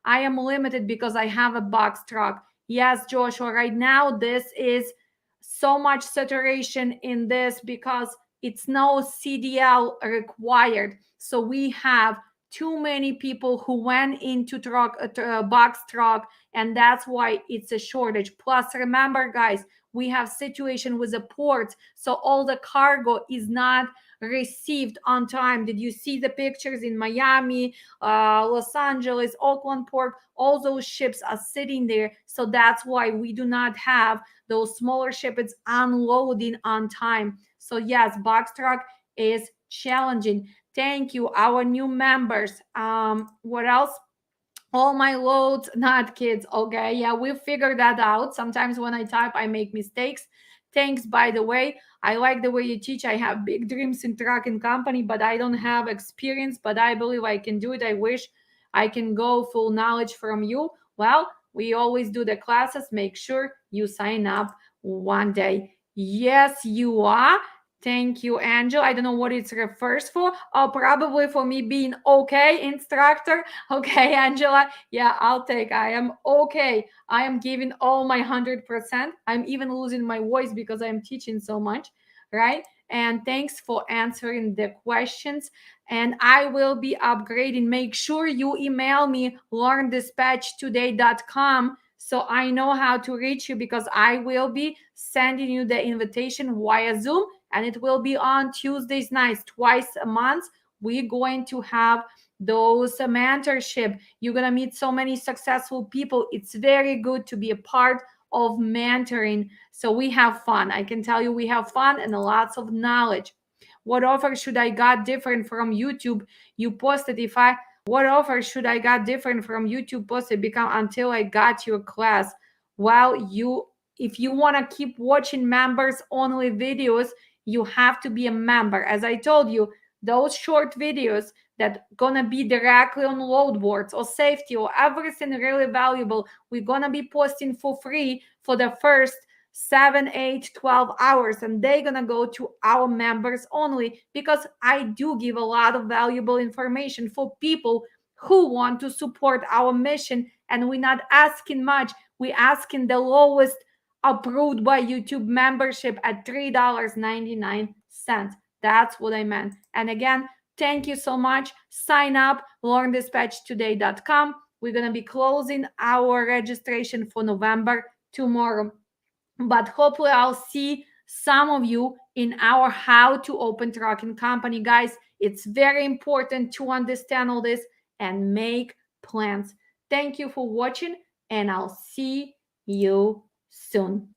I am limited because I have a box truck. Yes, Joshua, right now this is so much saturation in this because it's no CDL required. So we have too many people who went into box truck, and that's why it's a shortage. Plus, remember, guys, we have situation with the ports, so all the cargo is not received on time. Did you see the pictures in Miami, Los Angeles, Oakland Port? All those ships are sitting there. So that's why we do not have those smaller ships unloading on time. So yes, box truck is challenging. Thank you, our new members. What else? All my loads, not kids. Okay, yeah, we figured that out. Sometimes when I type, I make mistakes. Thanks, by the way. I like the way you teach. I have big dreams in truck and company, but I don't have experience. But I believe I can do it. I wish I can go full knowledge from you. Well, we always do the classes. Make sure you sign up one day. Yes, you are. Thank you, Angel. I don't know what it refers for. Oh, probably for me being okay, instructor. Okay, Angela. Yeah, I'll take. I am okay. I am giving all my 100%. I'm even losing my voice because I'm teaching so much, right? And thanks for answering the questions. And I will be upgrading. Make sure you email me learndispatchtoday.com so I know how to reach you, because I will be sending you the invitation via Zoom, and it will be on Tuesdays nights, twice a month. We're going to have those mentorship. You're going to meet so many successful people. It's very good to be a part of mentoring. So we have fun. I can tell you we have fun and lots of knowledge. What offer should I got different from YouTube? You posted if I what offer should I got different from YouTube posted become until I got your class? Well, you if you want to keep watching members only videos, you have to be a member. As I told you, those short videos that gonna be directly on load boards or safety or everything really valuable, we're gonna be posting for free for the first 7, 8, 12 hours, and they're gonna go to our members only, because I do give a lot of valuable information for people who want to support our mission. And we're not asking much, we're asking the lowest approved by YouTube membership at $3.99. That's what I meant. And again, thank you so much. Sign up, learndispatchtoday.com. We're going to be closing our registration for November tomorrow. But hopefully, I'll see some of you in our How to Open Trucking Company. Guys, it's very important to understand all this and make plans. Thank you for watching, and I'll see you soon.